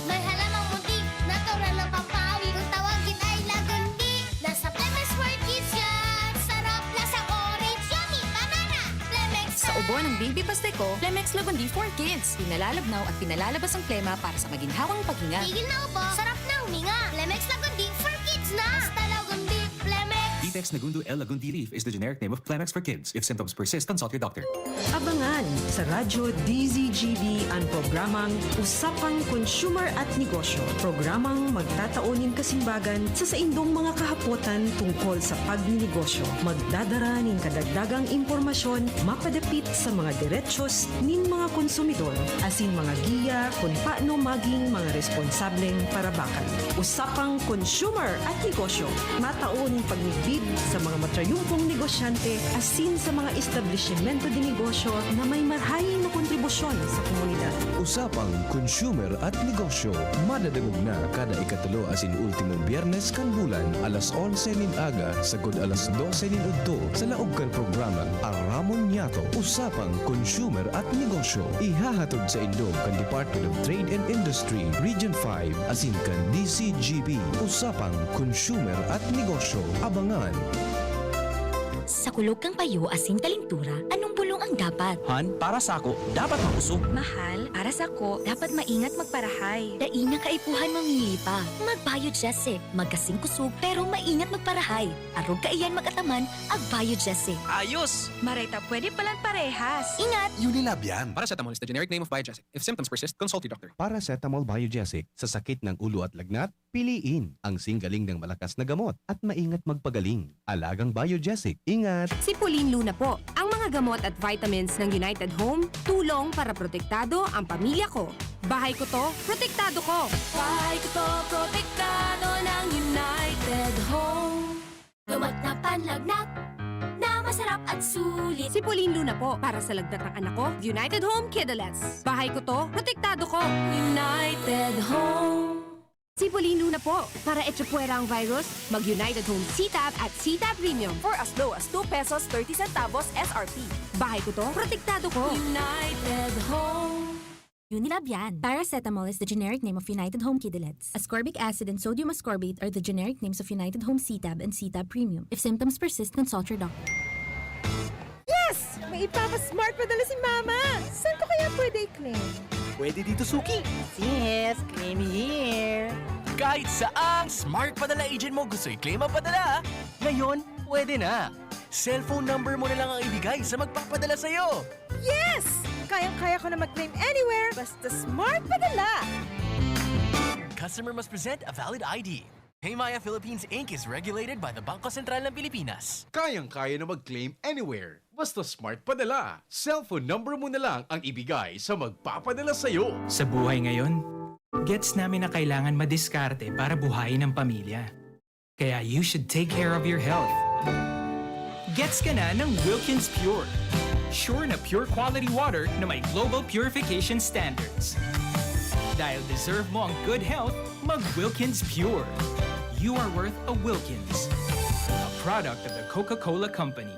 May halamang muntik, natural ng pampawi, kung tawagin ay lagundi. Nasa Lemex for Kids yan, sarap lasang orange, yummy, banana. Lemex na! Sa ubo ng baby pasteco, Plemex Lagundi for Kids. Pinalalabnaw at pinalalabas ang plema para sa maginhawang paghinga. Tigil na ubo, sarap na huminga. Lemex Lagundi for Kids na! Basta Lagundi, Lemex. Detex Nagundo L. Lagundi Leaf is the generic name of Planex for kids. If symptoms persist, consult your doctor. Abangan sa Radyo DZGB ang programang Usapang Consumer at Negosyo. Programang magtataunin kasimbagan sa saindong mga kahapotan tungkol sa pagninegosyo. Magdadara ng kadagdagang impormasyon mapadapit sa mga diretsyon nin mga konsumidor asin mga giya kung paano maging mga responsableng parabakan. Usapang Consumer at Negosyo. Mataon pagnigbid sa mga matrayumpong negosyante asin sa mga establishmento de negosyo na may marhayin na kontribusyon sa komunidad. Usapang Consumer at Negosyo. Madadagog na kada ikatulo asin ultimong biyernes kan bulan alas 11 nin aga sagod alas 12 nin udto sa laog kan programang Aramon Yato. Usapang Consumer at Negosyo. Ihahatod sa Indo kan Department of Trade and Industry Region 5 asin kan DZGB. Usapang Consumer at Negosyo. Abangan. Sa kulog kang payo asin kalintura, anong bulong ang dapat? Han, para sa ako, dapat makusog. Mahal, para sa ko, dapat maingat magparahay. Daina kaipuhan mamili pa. Mag-Biogesic, magkasing kusog, pero maingat magparahay. Arog kaiyan magataman, ag-Biogesic. Ayos! Marita, pwede palang parehas. Ingat! Unilab yan. Paracetamol is the generic name of Biogesic. If symptoms persist, consult your doctor. Paracetamol Biogesic. Sa sakit ng ulo at lagnat, piliin ang singgaling ng malakas na gamot at maingat magpagaling. Alagang Biogesic. Ingat! Si Pauline Luna po, ang mga gamot at vitamins ng United Home, tulong para protektado ang pamilya ko. Bahay ko to, protektado ko. Bahay ko to, protektado ng United Home. Gamot na panlagnat, na masarap at sulit. Si Pauline Luna po, para sa lagnat ng anak ko, United Home Kidalets. Bahay ko to, protektado ko. United Home. na po. Para echapuera ang virus, mag-United Home CTAB at CTAB Premium for as low as 2 pesos 30 centavos SRP. Bahay ko to, protektado ko. United Home. Unilab yan. Paracetamol is the generic name of United Home Kidilets. Ascorbic acid and sodium ascorbate are the generic names of United Home CTAB and CTAB Premium. If symptoms persist, consult your doctor. Yes! May ipapa-smart padala si Mama! Saan ko kaya pwede i-claim? Pwede dito, Suki. Yes, claim here. Kahit saang smart padala agent mo gusto i-claim ang padala, ngayon, pwede na. Cellphone number mo na lang ang ibigay sa magpapadala sa'yo. Yes! Kayang-kaya ko na mag-claim anywhere, basta smart padala. Customer must present a valid ID. Paymaya Philippines Inc. is regulated by the Bangko Sentral ng Pilipinas. Kayang-kaya na mag-claim anywhere. Basta smart padala. Cellphone number mo na lang ang ibigay sa magpapadala sa'yo. Sa buhay ngayon, gets namin na kailangan madiskarte para buhayin ang pamilya. Kaya you should take care of your health. Gets ka na ng Wilkins Pure. Sure na pure quality water na may global purification standards. Dahil deserve mo ang good health, mag-Wilkins Pure. You are worth a Wilkins. A product of the Coca-Cola Company.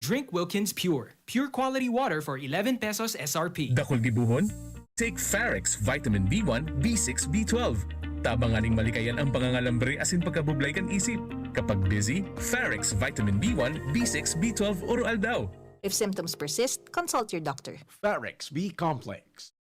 Drink Wilkins Pure. Pure quality water for 11 pesos SRP. Dakol gibuhon? Take Farex Vitamin B1, B6, B12. Tabanganing malikayan ang pangangalambre asin pagkabublay kan isip. Kapag busy, Farex Vitamin B1, B6, B12 oral daw. If symptoms persist, consult your doctor. Farex B Complex.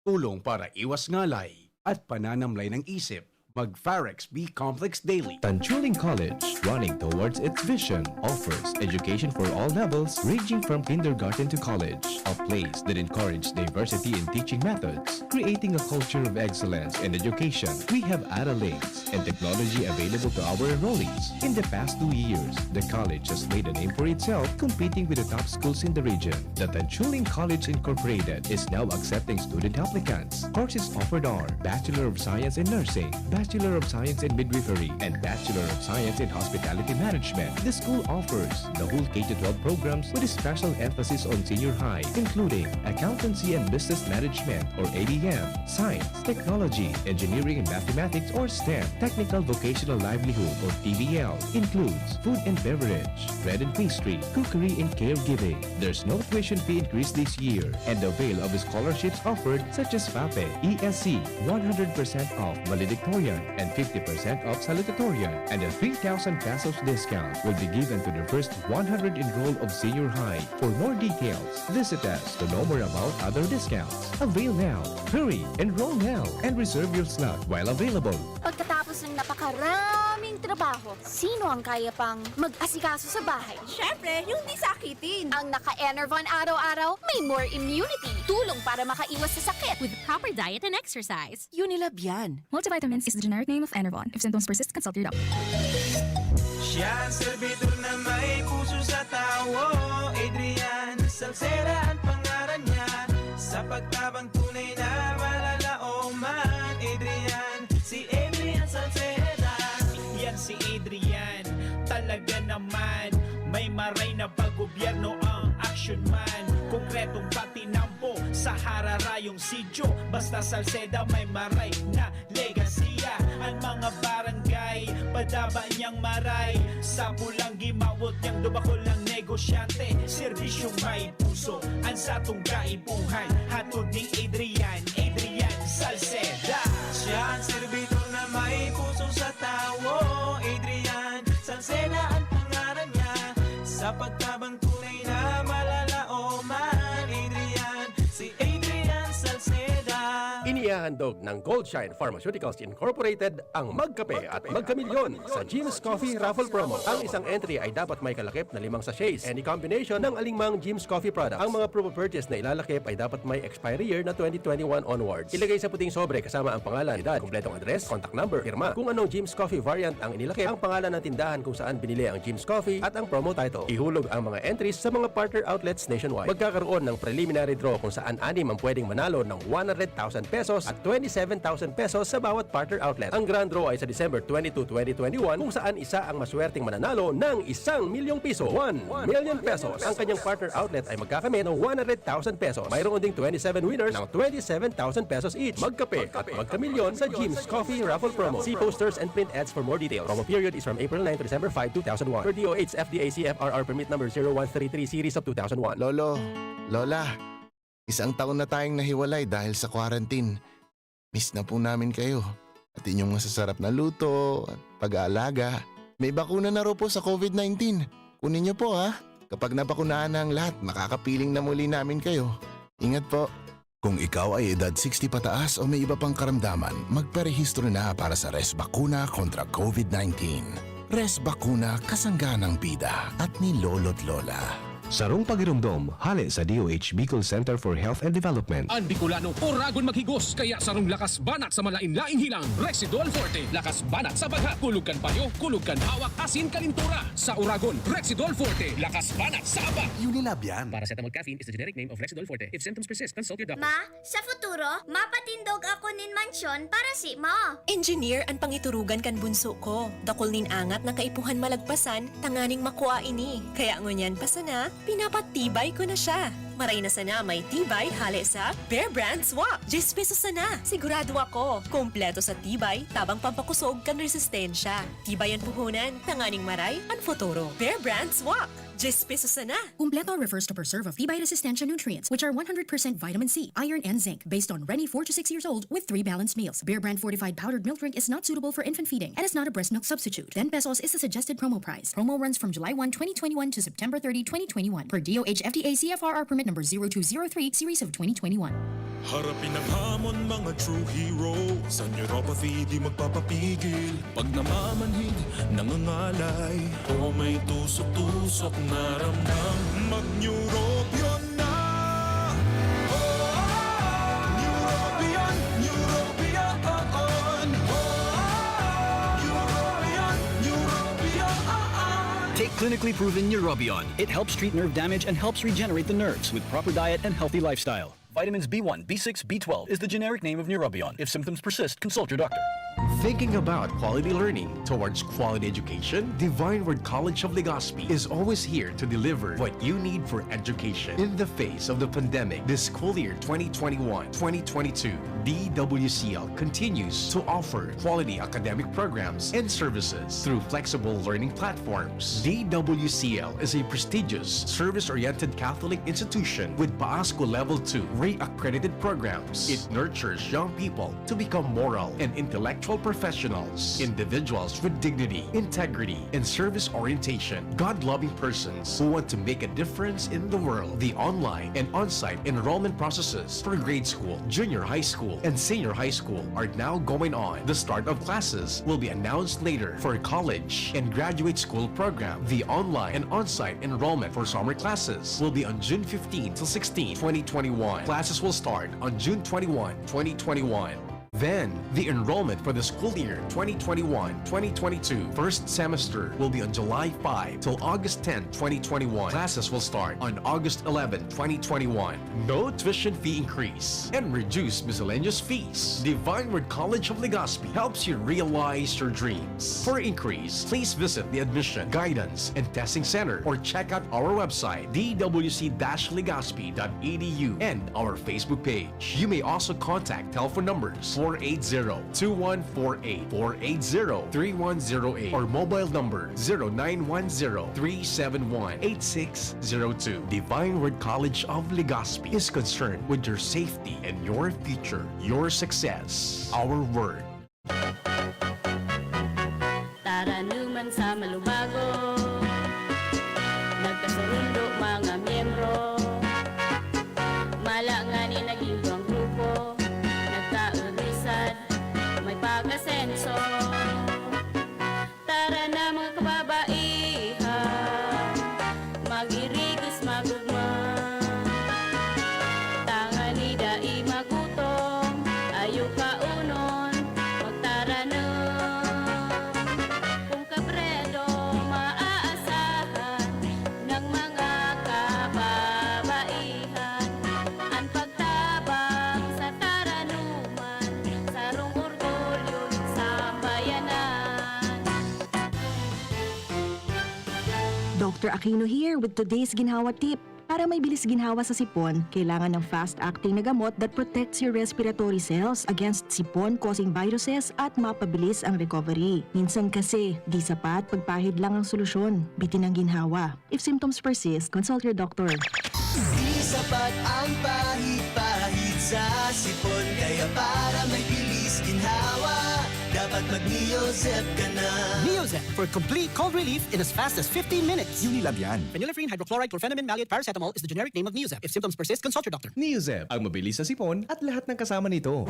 Tulong para iwas ngalay at pananamlay ng isip. Mag-Farex B Complex Daily. Tanchuling College, running towards its vision, offers education for all levels ranging from kindergarten to college. A place that encourages diversity in teaching methods, creating a culture of excellence in education. We have accolades and technology available to our enrollees. In the past 2 years, the college has made a name for itself, competing with the top schools in the region. The Tanchuling College Incorporated is now accepting student applicants. Courses offered are Bachelor of Science in Nursing, Bachelor of Science in Midwifery, and Bachelor of Science in Hospitality Management. The school offers the whole K-12 programs with a special emphasis on senior high, including Accountancy and Business Management or ADM, Science, Technology, Engineering and Mathematics or STEM, Technical Vocational Livelihood or TVL, includes Food and Beverage, Bread and Pastry, Cookery and Caregiving. There's no tuition fee increase this year, and the avail of scholarships offered such as FAPE, ESC, 100% off valedictorian, and 50% off salutatorian, and a 3,000 pesos discount will be given to the first 100 enrolled of senior high. For more details, visit us to know more about other discounts. Avail now, hurry, enroll now, and reserve your slot while available. Pagkatapos ng napakaraming trabaho, sino ang kaya pang mag-asikaso sa bahay? Siyempre, yung di sakitin. Ang naka-Enervon araw-araw, may more immunity. Tulong para makaiwas sa sakit. With proper diet and exercise. Unilab yan. Multivitamins is the generic name of Enervon. If symptoms persist, consult your doctor. Siya ang servidor na may puso sa tawo. Adrian Salcera ang pangalan niya. Sa pagtabang tunay na malalaoman. Adrian, si Adrian Salcera. Yan si Adrian, talaga naman. May maray na pag-gobyerno ang action man. Konkretong patinampo sa hararayong sidyo. Basta Salceda may maray na legasiya. Ang mga barangay, padaba niyang maray. Sa pulang gimawot niyang dubakol ng negosyante. Serbisyong may puso, ang satong kaibuhan. Hatod ni Adrian, Adrian Salceda. Siya ang servidor na may puso sa tawo. Adrian Salceda ang pangalan niya. Sa pagtabang tunay na malalaoman. Adrian, si Adrian Salceda. Inihahandog ng Goldshine Pharmaceuticals Incorporated ang Magkape at Magkamilyon sa Jim's Coffee Raffle Promo. Ang isang entry ay dapat may kalakip na 5 sachets. Any combination ng alingmang Jim's Coffee products. Ang mga proof of purchase na ilalakip ay dapat may expiry year na 2021 onwards. Ilagay sa puting sobre kasama ang pangalan, edad, kumpletong address, contact number, firma, kung anong Jim's Coffee variant ang inilakip, ang pangalan ng tindahan kung saan binili ang Jim's Coffee at ang promo title. Ihulog ang mga entries sa mga partner outlets nationwide. Magkakaroon ng preliminary draw kung saan 6 ang pwedeng manalo ng 100,000 pesos at 27,000 pesos sa bawat partner outlet. Ang grand draw ay sa December 22, 2021 kung saan isa ang maswerteng mananalo ng 1 milyong piso. 1 million pesos. Ang kanyang partner outlet ay magkakamit ng 100,000 pesos. Mayroon ding 27 winners ng 27,000 pesos each. Magkape at magkamilyon sa Jim's Coffee Raffle Promo. See posters and print ads for more details. Promo period is from April 9 to December 5, 2001. Per DOH FDA CFRR permit number 0133 series of 2001. Lolo, Lola, 1 taon na tayong nahiwalay dahil sa quarantine. Miss na po namin kayo. At inyong masasarap na luto at pag-aalaga. May bakuna na raw po sa COVID-19. Kunin niyo po ha. Kapag nabakunahan na ang lahat, makakapiling na muli namin kayo. Ingat po. Kung ikaw ay edad 60 pataas o may iba pang karamdaman, magparehistro na para sa Res Bakuna kontra COVID-19. Res Bakuna, kasangganang bida at ni Lolo't Lola. Sarong pagirumdom, hali sa DOH Bicol Center for Health and Development. Ang Bicolano, oragon maghigos, kaya sarong lakas banat sa malain-laing hilang. Rexidol Forte, lakas banat sa bagha. Kulugkan payo, kulugkan hawak, asin kalintura. Sa oragon, Rexidol Forte, lakas banat sa aba. Unilab yan. Paracetamol caffeine is the generic name of Rexidol Forte. If symptoms persist, consult your doctor. Ma, sa futuro, mapatindog ako nin mansyon para si ma. Engineer ang pangiturugan kan bunso ko. Dakol nin angat na kaipuhan malagpasan, tanganing makuha ini. Kaya ngunyan pa sana, pinapatibay ko na siya. Maray na sana may tibay hali sa Bear Brand Swak. 10 pesos sana. Sigurado ako. Kompleto sa tibay, tabang pampakusog kan resistensya. Tibay ang puhunan, tanganing maray, ang futuro. Bear Brand Swak. 10 pesos sana. Kumpleto refers to preserve of tibay resistensya nutrients, which are 100% vitamin C, iron, and zinc, based on Rennie 4 to 6 years old with 3 balanced meals. Bear Brand fortified powdered milk drink is not suitable for infant feeding and is not a breast milk substitute. 10 pesos is the suggested promo price. Promo runs from July 1, 2021 to September 30, 2021 per DOH FDA CFRR permit number 0203 series of 2021. Harapin ang hamon, mga true hero. Sa neuropathy di magpapapigil. Pag namamanhid, nangangalay, o may tusok-tusok na ramdam, mag-neurobion na. Neurobion, neurobion. Neurobion, neurobion. Take clinically proven Neurobion. It helps treat nerve damage and helps regenerate the nerves with proper diet and healthy lifestyle. Vitamins B1, B6, B12 is the generic name of Neurobion. If symptoms persist, consult your doctor. Thinking about quality learning towards quality education? Divine Word College of Legazpi is always here to deliver what you need for education. In the face of the pandemic, this school year 2021-2022, DWCL continues to offer quality academic programs and services through flexible learning platforms. DWCL is a prestigious, service-oriented Catholic institution with PAASCO Level 2 Ray-accredited programs. It nurtures young people to become moral and intellectual professionals, individuals with dignity, integrity, and service orientation, God-loving persons who want to make a difference in the world. The online and on-site enrollment processes for grade school, junior high school, and senior high school are now going on. The start of classes will be announced later. For college and graduate school program, the online and on-site enrollment for summer classes will be on June 15 till 16, 2021. Classes will start on June 21, 2021. Then, the enrollment for the school year 2021-2022 first semester will be on July 5 till August 10, 2021. Classes will start on August 11, 2021. No tuition fee increase and reduced miscellaneous fees. Divine Word College of Legazpi helps you realize your dreams. For increase, please visit the Admission, Guidance, and Testing Center or check out our website dwc-legazpi.edu and our Facebook page. You may also contact telephone numbers 480-2148, 480-3108, or mobile number 0910-371-8602. Divine Word College of Legazpi is concerned with your safety and your future, your success. Our word. Tara naman sa malubago, nagkasurundo mga miyembro, malangani naging buwang grupo, nagkaurisan, may pag-asenso. Tara na mga kababaihan, mag-irigos magugma, tangani dai magutong, ayaw kaunon, magtara na. Kung kabredo maaasahan ng mga kababaihan, ang pagtabang sa taranuman Dr. Aquino here with today's ginhawa tip. Para may bilis ginhawa sa sipon, kailangan ng fast-acting na gamot that protects your respiratory cells against sipon-causing viruses at mapabilis ang recovery. Minsan kasi, di sapat pagpahid lang ang solusyon. Bitin ang ginhawa. If symptoms persist, consult your doctor. Di sapat ang pahid-pahid sa sipon, kaya para may bilis ginhawa, dapat mag-Neozep ka na. Neozep for complete cold relief in as fast as 15 minutes. Unilab yan. Phenylephrine, hydrochloride, chlorpheniramine, maleate, paracetamol is the generic name of Neozep. If symptoms persist, consult your doctor. Neozep, ang mabilis sa sipon at lahat ng kasama nito.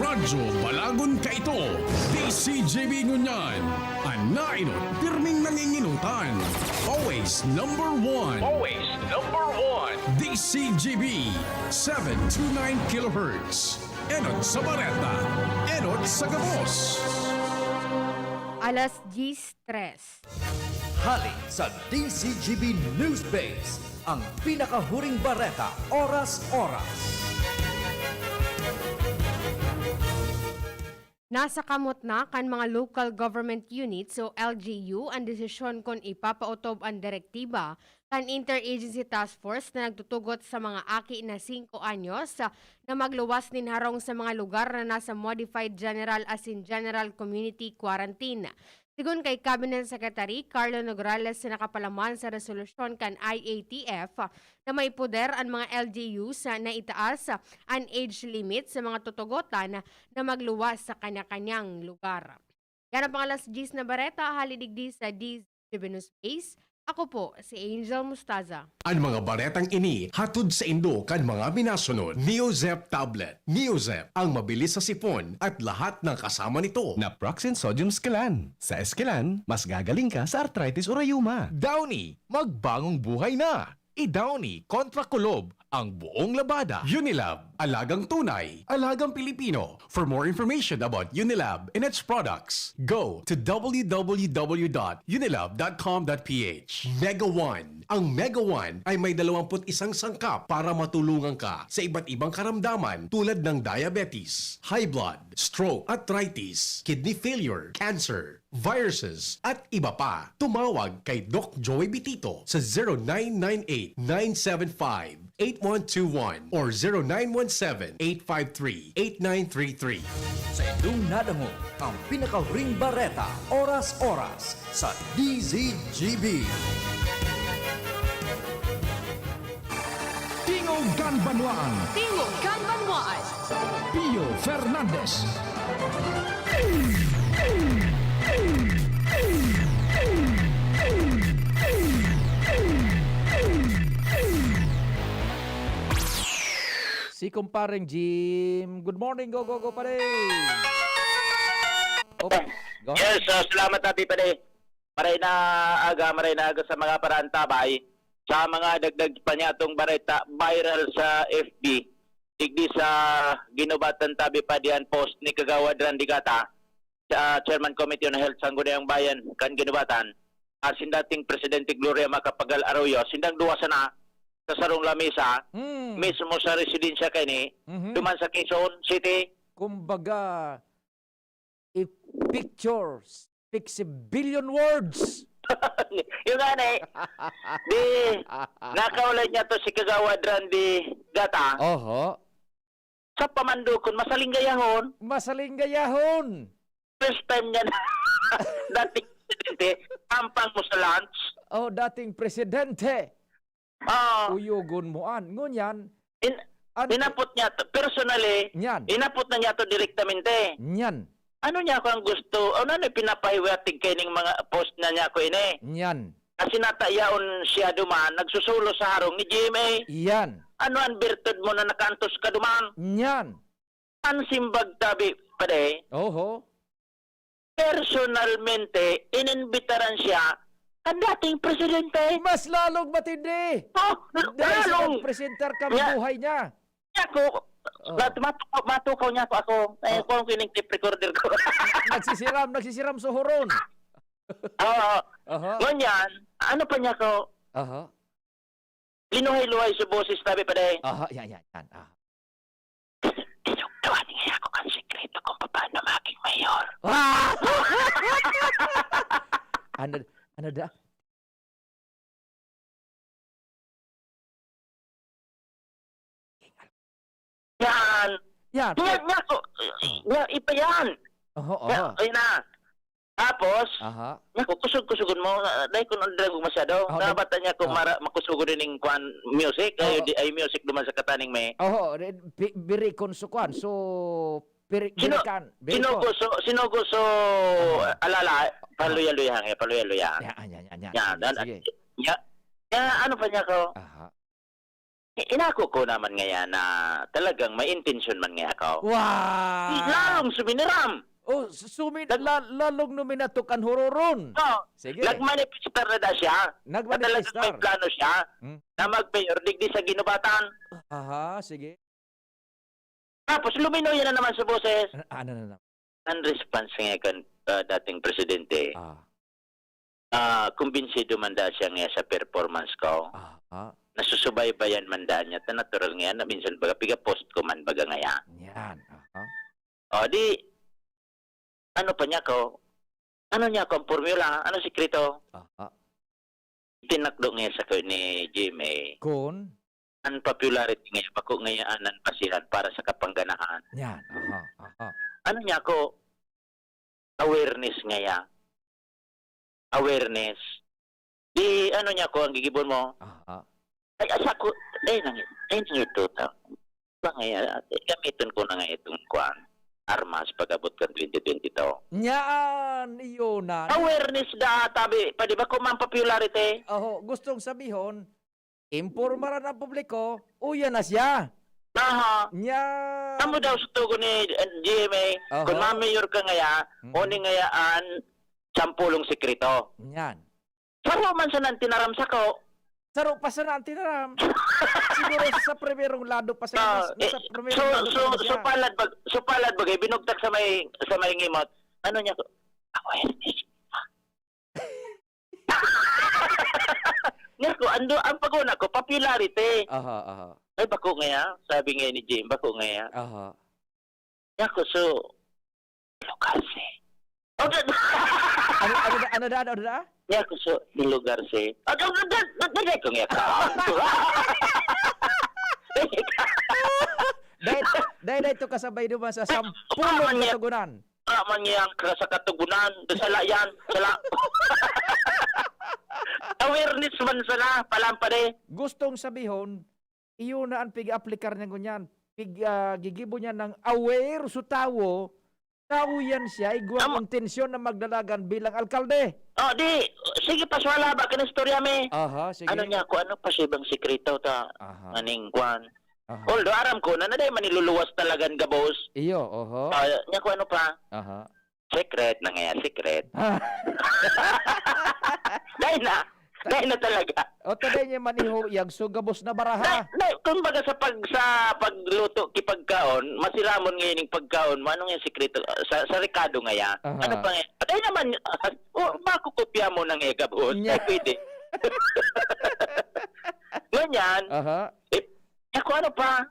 Radyo Balagon ka ito. DZGB ngunyan. Anainot, pirming nanginginutan. Always number one. Always number one. DZGB, 729 kHz. Enot sa Bareta. Enot sa Gabos. Alas 10:03. Hali sa DZGB News Base, ang pinakahuring bareta, oras-oras. Nasa kamot na kan mga local government units o LGU ang desisyon kung ipapautob ang direktiba kan Interagency Task Force na nagtutugot sa mga aki na 5 anyos na magluwas nin harong sa mga lugar na nasa Modified General as in General Community Quarantine. Sigun kay Cabinet Secretary Carlo Nograles na nakapalaman sa resolusyon kan IATF na may poder ang mga LGUs na itaas ang age limit sa mga tutugotan na magluwas sa kanya-kanyang lugar. Yan ang pangalas 10 na bareta, halidigdi sa DZGB News Base. Ako po, si Angel Mustaza. Ang mga baretang ini, hatod sa Indo kan mga minasunod. Neozep Tablet. Neozep, ang mabilis sa sipon at lahat ng kasama nito. Naproxen Sodium Scalan. Sa Escalan, mas gagaling ka sa arthritis o rayuma. Downy, magbangong buhay na. I-Downy kontra kulob ang buong labada. Unilab, alagang tunay, alagang Pilipino. For more information about Unilab and its products, go to www.unilab.com.ph. Mega One. Ang Mega One ay may 21 sangkap para matulungan ka sa iba't ibang karamdaman tulad ng diabetes, high blood, stroke, arthritis, kidney failure, cancer, viruses, at iba pa. Tumawag kay Doc Joey Bitito sa 0998-975-8121 or 0917-853-8933. Sa inyong nadango, ang pinakahuring bareta, oras-oras sa DZGB. Tingog kan Banwaan. Tingog kan Banwaan. Pio Fernandez. Si kumparing Jim. Good morning, go pare. Go. Yes, salamat natin pare. Maray na aga sa mga parantabay. Sa mga dagdag pa niya itong bareta viral sa FB. Digdi sa ginubatan tabi pa diyan post ni Kagawad Randigata sa Chairman Committee on Health sa Gunayang Bayan kan ginubatan. Sindating Presidente Gloria Macapagal Arroyo, sindang duwa sana sa sarong lamesa, mismo sa residensya kay ni, duman sa Quezon City. Kumbaga, if pictures speaks a billion words. Yung gani, di nakaulay niya to si Kagawad Randy Gata. Oho. Sa pamandukon, masaling gayahon. Masaling gayahon. First time niya na dating presidente, tampang mo sa lunch. Oh, dating presidente. Uyugon mo an. Ngunyan. Inapot niya to, personally, inapot na niya to direktamente. Nyan. Ano niya ko ang gusto? Ano na pinapahiwatig kay ning mga post na niya ko ini? Nyan. Kasi natayaon siya duman, nagsusulo sa harong ni GMA. Yan. Ano ang birtud mo na nakantos ka duman? Nyan. Ang simbag tabi, pare. Oho. Personalmente, ininbitaran siya ang dating presidente. Mas lalong matindi. Dahil sa presenter ka buhay niya. Ako, matukaw niya ako. Kung kining tape recorder ko. nagsisiram sa horon. Oo. Ngunyan, ano pa niya ko? Linuhay-luhay sa boses tabi pa day. Yan. Tinugtuan niya ako ang sekreto kung paano maging mayor. Ano da? Yan. Yan. Yan ko. Yan, ipa yan. Oho, Yan, ayun na. Tapos, Aha. naku, kusog-kusugon mo. Dahil ko nang drago masyado. Oh, Nabata niya kung makusugon din yung kwan music. Oh. Ay music duman sa kataning may. Oho, biri konsukuan. So, birikan. Sinuguso, alala, paluya-luya nga, paluya-luya. Yan. Sige. Ano pa niya ko? Aha. Inako ko naman ngayon na talagang may intention man nga ako. Wow! Lalong suminiram. Oh, lalong numinatukan hororon. Sige. Nagmanifestar na da siya. Nagmanifestar. Talagang may plano siya na mag-mayor digdi sa ginubatan. Aha, sige. Tapos luminoy na naman sa boses. Ano na naman? Ang response nga kan dating presidente. Kumbinsido man da siya nga sa performance ko. Nasusubaybayan man da niya. Natural nga na minsan baga piga-post ko man baga ngaya. Yan. O di, ano pa niya ko? Ano niya ko ang formula? Ano sikreto? Tinakdo nga sa ko ni Jimmy. Kun? Ang popularity ngayon, bako ngayaan pasihan para sa kapangganahan. Yan. Ano niya ko? Awareness ngaya. Awareness. Di, ano niya ko, ang gigibon mo? Ay, asa ko, ito ta. Ba ngaya, gamitin ko na nga itong kwan. Armas pag-abot ka 2022. Yan, iyon na. Awareness da, tabi. Pwede ba kung popularity? Oho, gustong sabihon, impormaran ang publiko, uyan na siya. Aha. Yan. Amo daw sa tugo ni GMA, kung mamayor ka ngaya, uni ngayaan, sampulong sekreto. Yan. Saro man sa nang tinaram sa ko. Saro pa sa nang tinaram. Siguro sa primerong lado pa sa so palad bagay binugtag sa may ngimot. Ano niya ko? Awareness. Nga ko ando ang paguna ko popularity. Ay bako ngaya, sabi nga ni Jim, bako ngaya. Nga ko so lugarse. Ano da? Nga ko so lugarse. Dagay ko nga ka. Dahil ito kasabay naman sa 10 katugunan. Man yang sa katugunan, sala yan, sala. Awareness man sala, palampade. Gustong sabihon, iyon na ang pig-aplikar niya ganyan. Gigibo niya ng aware sa tao, yan siya, iguang intensyon na magdalagan bilang alkalde. Di, sige paswala ba ka na istorya me? Sige. Ano niya, kung ano pa siya bang sekreto ta, maning kwan. Although aram ko, na naday maniluluwas talagang gabos. Iyo, Niya kung ano pa? Secret na nga, secret. Dahil na talaga. O taday niya maniho, so gabos na baraha. Kung baga sa pagluto kipagkaon, masiramon ngayon yung pagkaon mo, anong yung sekreto? Sa Ricardo nga yan. Ano pa nga? Dahil naman, makukopya mo ng gabos. Pwede. Ganyan. Ako ano pa?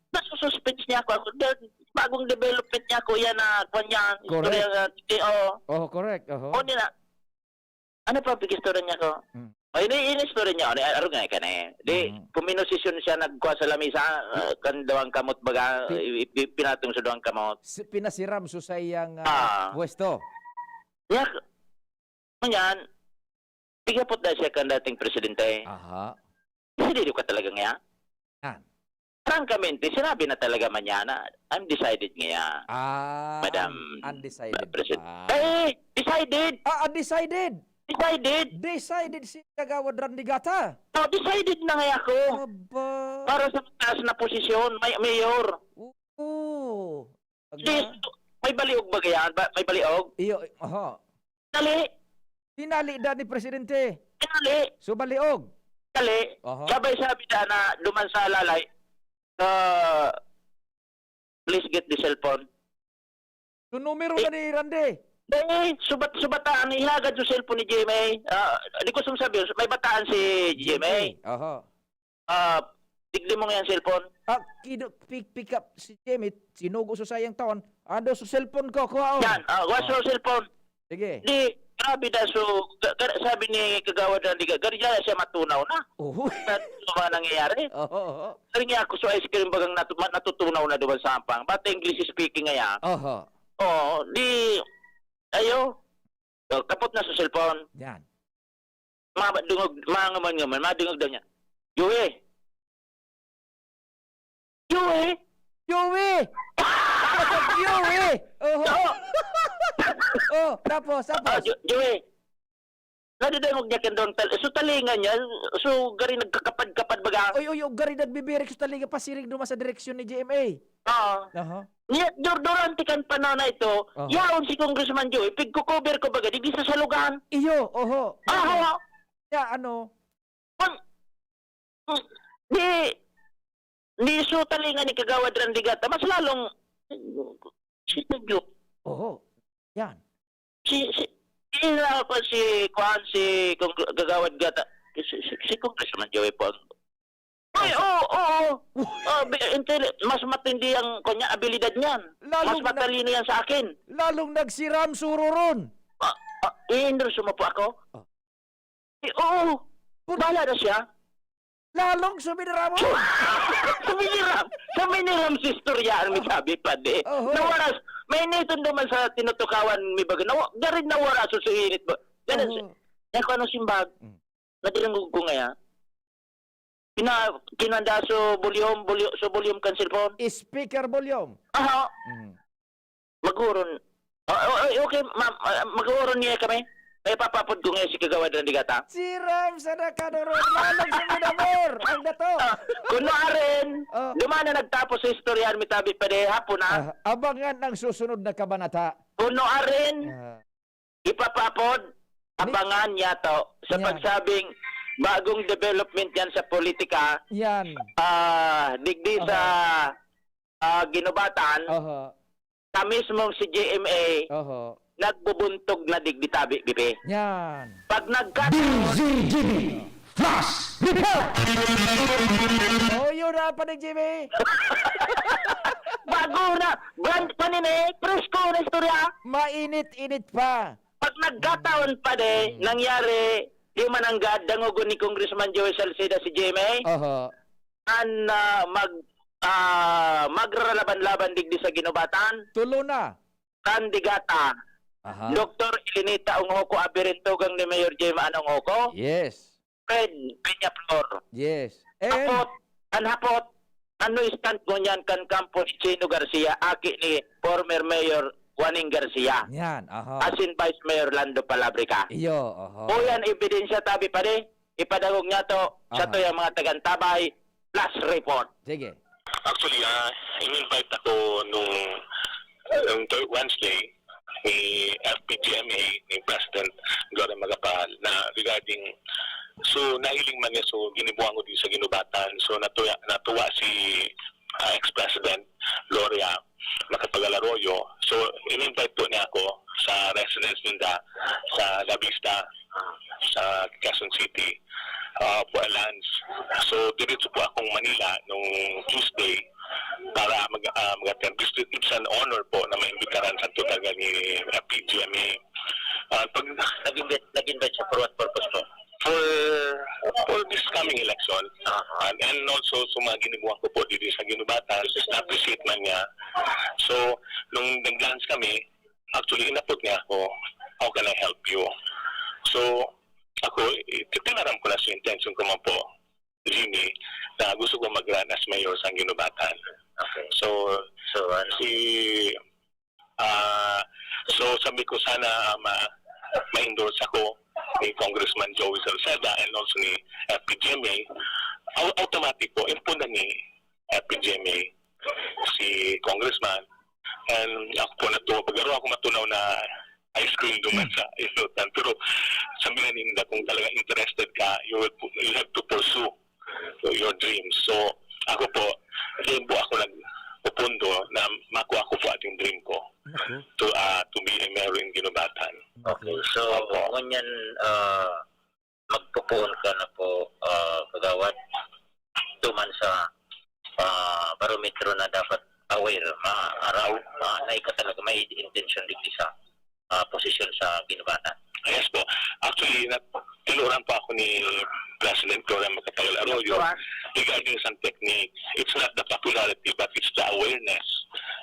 Nasususpense niya ako. Bagong development niya ako yan na kanyan. Correct. Correct. O nila. Ano pa pag-istorya niya ko? Ini-istorya niya. Ano nga ka na eh. Di, kuminosisyon siya nagkuha sa lamisa. Kandawang kamot baga. Pinatong sa doang kamot. Pinasiram so sa iyang pwesto. Yeah. Ganyan. Pigapot na siya kan dating presidente. Hindi ka talaga nga. Frankamente, sinabi na talaga man niya na I'm decided nga. Madam Undecided. President. Decided. Undecided. Decided si Kagawad Randigata. Decided na nga ako. Para sa taas na posisyon, mayor. May baliog ba kaya? May baliog? Iyo, Tinali da ni Presidente. Tinali. So baliog. Tinali. Sabay sabi na duman sa lalay. Please get the cellphone. So numero na ni Rande. Subataan, ihagad yung cellphone ni GMA. Di ko sabi, may bataan si GMA. Tigli mo nga yung cellphone. Pick up si Jimmy, sinugo sa sayang taon. Ando sa cellphone ko, kuha. Yan, what's your cellphone? Sige. Di, Grabe na, so, sabi ni Kagawad na Liga, ganyan siya matunaw na. Oo. Sa mga nangyayari. Oo. Sabi niya ako sa ice cream bagang natutunaw na doon sa ampang. Ba't English speaking nga Oho. Oo, di, ayo, kapot na sa cellphone. Yan. Mangaman, madungog daw niya. Yue! Yue! Yui! Yui! Oho. Oh, tapos. Yue! Nadidangog niya doon. So talingan niya, so gari nagkakapad-kapad baga. Oy, gari nagbibirik sa taliga pasiring duman sa direksyon ni GMA. Oo. Niya, durante kan panahon na ito, yaon si Congressman Joey, pigko-cover ko baga, di sa salugan. Iyo, oho. Aha! Ya, ano? Di so talingan ni Kagawad Randigata, mas lalong si Tugyo. Oho. Yan. Ako si Kagawad Gata, si Congressman Joey po. Ay, oo. Mas matindi ang kanya abilidad niyan. Mas matalino yan sa akin. Lalong nagsiram sururon. Endorse mo po ako? Oo. Bahala na siya. Lalong suminira mo? Suminiram si istoryaan mi sabi pa di. Nawaras. May nito naman sa tinutukawan mi baga. Garin nawaras sa suinit ba? Ganun. Yan ko anong simbag. Nadirang ko ngayon. Kinanda so volume kan cellphone. Speaker volume. Aha. Maguron. Okay, maguron niya kami. Ay papapod ko ngayon si Kagawad Randigata. Siram sa nakadoron. Lalong suminamor. Ang dato. Kuno rin. Dumana nagtapos sa istoryan mi tabi pa de hapon na. Abangan ang susunod na kabanata. Kuno rin. Ipapapod. Abangan niya to sa pagsabing bagong development yan sa politika. Yan. Digdi sa ginubatan. Sa mismong si GMA. Nagbubuntog na digditabi, bibi. Yan. Pag nagkataon... DZGB Flash Report! Yun na pa ni Jimmy. Bago na! Brand pa nini, presko na istorya. Mainit-init pa. Pag nagkataon pa de, nangyari, di mananggad, dangogon ni Congressman Joey Salceda si GMA. Magralaban-laban digdi sa ginubatan. Tulo na. Kandigata. Dr. Ilinita Unghoko Abirintugang ni Mayor Jema Anonghoko. Yes. Fred Peñaflor. Yes. Hapot, ano stand mo niyan kan kampo ni Chino Garcia, aki ni former Mayor Juaning Garcia. Yan, Asin Vice Mayor Lando Palabrica. Iyo, O yan, ebidensya tabi pa de, ipadagog niya to, sa to yung mga tagantabay, plus report. Sige. Actually, in-invite ako nung Wednesday, ni FPGMA, ni President Gloria Magapal, na regarding, so nahiling man niya, so ginibuhan ko din sa ginubatan, so natuwa si ex-President Gloria Macapagal-Arroyo, so in-invite po niya ako sa residence nila sa La Vista, sa Quezon City, for a lunch. So diretso po akong Manila nung Tuesday para mag-attend. It's an honor po na maimbitaran sa tutaga ni PGMA. Pag nag-invite siya for what purpose po? For this coming election. And also, so mga ginibuhan ko po dito sa ginubatan, na-appreciate man niya. So, nung nag-lunch kami, actually, inapot niya ako, how can I help you? So, ako, tinaram ko na sa intention ko man po, Jimmy, na gusto ko mag-run as mayor sa ginubatan. Okay. So sabi ko sana ma-endorse ako ni Congressman Joey Salceda and also ni FPGMA. Automatic po, impunan ni FPGMA si Congressman. And ako po pag-aro ako matunaw na ice cream duman sa ilutan. Pero sabi nga nila, kung talaga interested ka, you have to pursue your dreams. So ako po, doon po ako nagpupundo na makuha ko po ating dream ko to be a mayor in Ginubatan. Okay, so ngunyan magpupuon ka na po, Kagawad, duman sa barometro na dapat aware, maaraw, na ikaw talaga may intention dito sa posisyon sa Ginubatan. Yes po. Actually, tinuran pa ako ni President Gloria Macapagal Arroyo regarding sa technique. It's not the popularity but it's the awareness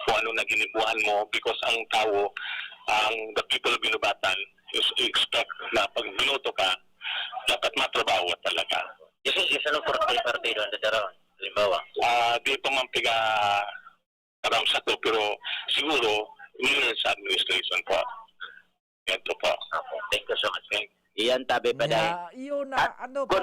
kung ano na ginibuhan mo because ang tao, the people of Binubatan is expect na pag binoto ka, dapat matrabaho talaga. Isa lang partido ang dadaroon. Halimbawa? Di pa man piga aram sa to pero siguro sa administration po. Ito po. Thank you so much. Iyan tabi pa dahil. Iyon na, ano pa?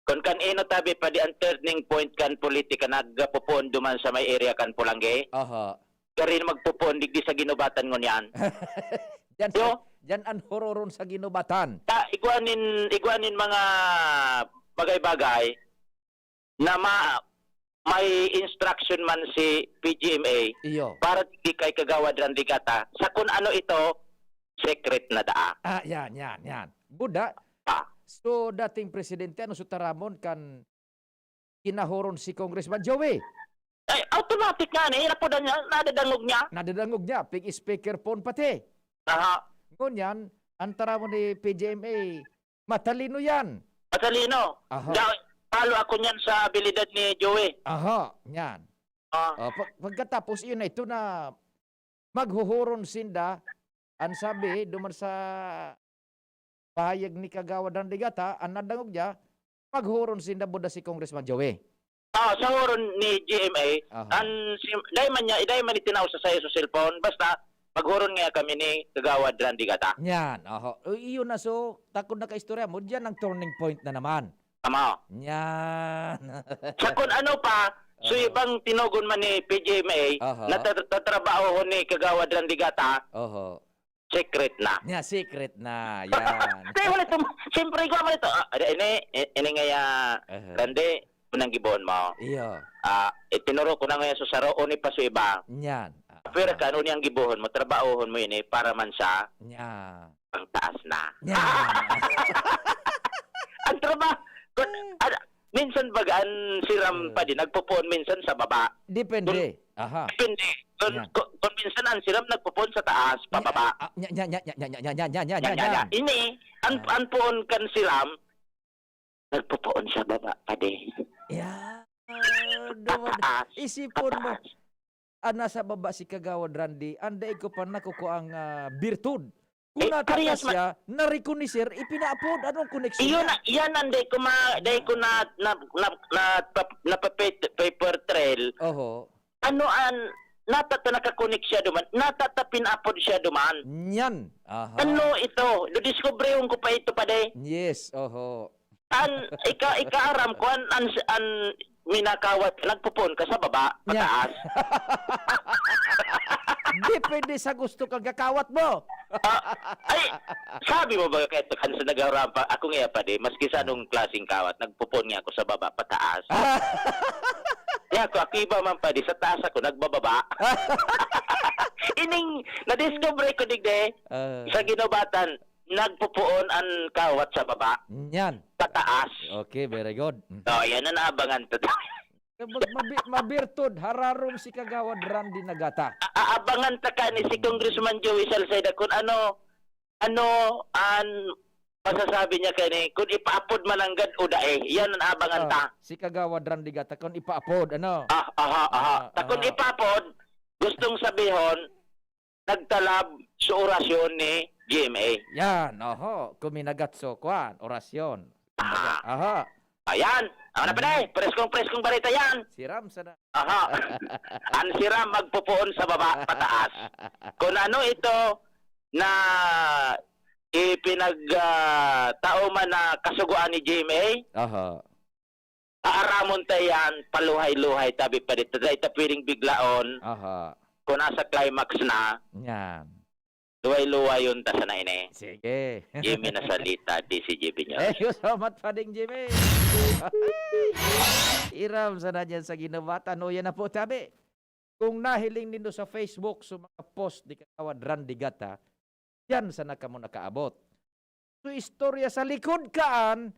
Kung kanino tabi pa di ang turning point kan politika nagpupon duman sa may area kan Pulangge. Aha. Karin magpupon digdi sa ginubatan ngon yan. Diyan ang hororon sa ginubatan. Iguanin mga bagay-bagay na may instruction man si PGMA para di kay kagawad randigata sa kung ano ito secret na daa. Yan. Buda. So, dating presidente, ano sutaramon kan kinahoron si Congressman Joey? Ay, automatic nga niya. Po niya, nadadangog niya. Pig speaker pon pati. Aha. Ngunyan, antara mo ni PGMA, matalino yan. Matalino? Aha. Palo ako niyan sa abilidad ni Joey. Aha, yan. Pagkatapos yun na ito na maghuhuron sinda, ang sabi, duman sa pahayag ni Kagawad Randigata, ang nadangog niya, maghuron sinda buda si Congressman Joey. Sa huron ni GMA, dahil man itinaw sa sayo sa cellphone, basta maghuron nga kami ni Kagawad Randigata. Yan, iyon na so, takot na ka-istorya mo, dyan ang turning point na naman. Tama. Yan. Sa kung ano pa, so ibang tinugon man ni PGMA, natatrabaho ni Kagawad Randigata, secret na. Yeah, secret na. Yan. Kaya wala ito, siyempre ikaw man ito. Ini nga Rande, unang gibon mo. Iyo. Itinuro ko na ngayon sa saro, ni pa sa iba. Yan. Pero ka, ano niyang gibuhon mo, trabahohon mo yun para man siya, ang taas na. Ang trabaho, minsan bagaan siram pa din, nagpupon minsan sa baba. Depende. Depende. Kung minsan ang siram nagpupon sa taas, pababa. Ini, ang puon kan siram, nagpupuon sa baba pa din. Isipon mo, nasa baba si Kagawad Randy, anday ko pa nakuko ang birtud. Kung natakas siya, narikonisir, ipinaapod. Anong koneksyon niya? Iyan ang day ko na paper trail. Ano ang nakakonek siya duman, natatapinapod siya duman. Yan. Ano ito? Didiscoveryong ko pa ito pa day. Yes, Ikaaram ko, an minakawat, nagpupon ka sa baba, pataas. Depende sa gusto kang kakawat mo. Ay, sabi mo ba kahit kan sa nagarampa, ako nga pa di, maski sa anong klaseng kawat, nagpupon nga ako sa baba, pataas. Ako, akiba man pa di, sa taas ako, nagbababa. Ining, na-discover ko digde, sa ginubatan, nagpupuon ang kawat sa baba. Yan. Pataas. Okay, very good. Yan ang naabangan to. Mabirtud, hararom si Kagawad Randy Nagata. Abangan ta ka ni si Congressman Joey Salceda kung ano ang masasabi niya kani kung ipaapod man ang gad o dae. Yan ang abangan ta. Si Kagawad Randy Nagata kung ipaapod, ano? Kung ipaapod, gustong sabihon, nagtalab sa orasyon ni GMA. Yan, kuminagat so kwan, orasyon. Ayan. Ano pa na preskong balita yan. Siram sana. Ang siram magpupuon sa baba, pataas. Kung ano ito na ipinagtao man na kasuguan ni GMA, aaramon tayo yan, paluhay-luhay, tabi pa dito. Dahil ito pwedeng biglaon. Kung nasa climax na, yan. luway-luway yun ta sana ini. Sige. Jimmy na salita, DZGB niya. Thank you so much, Pading Jimmy. Iram sana dyan sa ginabatan. O yan na po, tabi. Kung nahiling nindo sa Facebook, sa mga post di Kagawad Randy Gata, yan sana ka mo nakaabot. So, istorya sa likod kaan,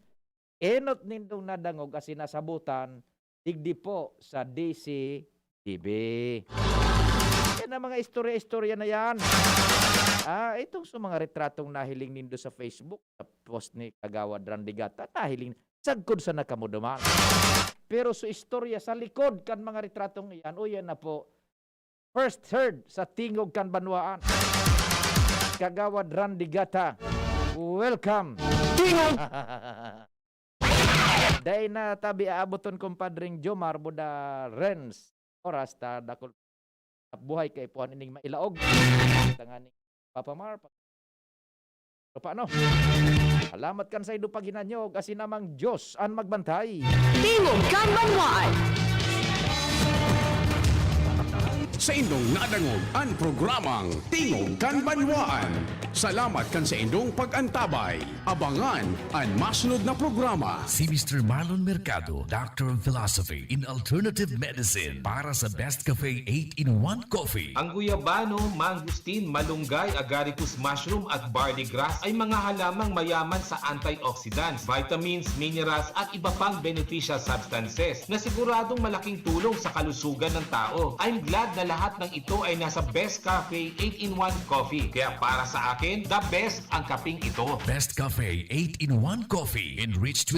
enot nindong nadangog as sinasabutan, digdi po sa DZGB. Yan ang mga istorya-istorya na yan. Itong sa mga retratong nahiling nindo sa Facebook, sa post ni Kagawad Randigata, nahiling sagkod sa nakamuduman. Pero sa istorya sa likod kan mga retratong iyan, o yan na po, first heard sa Tingog kan Banwaan. Kagawad Randigata, welcome. Tingog! Dahil na tabi aaboton kumpadring Jomar Buda Renz oras ta dakol buhay kay puhan ining mailaog tanganing Papa Mar paano salamat kan sa ido paginanyo kasi namang Diyos ang magbantay. Tingog kan Banwaan. Sa indong nadangog ang programang Tingog kan Banwaan. Salamat kan sa indong pag-antabay. Abangan ang masunod na programa. Si Mr. Marlon Mercado, Doctor of Philosophy in Alternative Medicine para sa Best Cafe 8-in-1 Coffee. Ang guyabano, mangustin, malunggay, agaricus mushroom at barley grass ay mga halamang mayaman sa antioxidants, vitamins, minerals at iba pang beneficial substances na siguradong malaking tulong sa kalusugan ng tao. I'm glad na lahat ng ito ay nasa Best Cafe 8-in-1 Coffee. Kaya para sa akin, the best ang kaping ito. Best Cafe 8-in-1 Coffee enriched with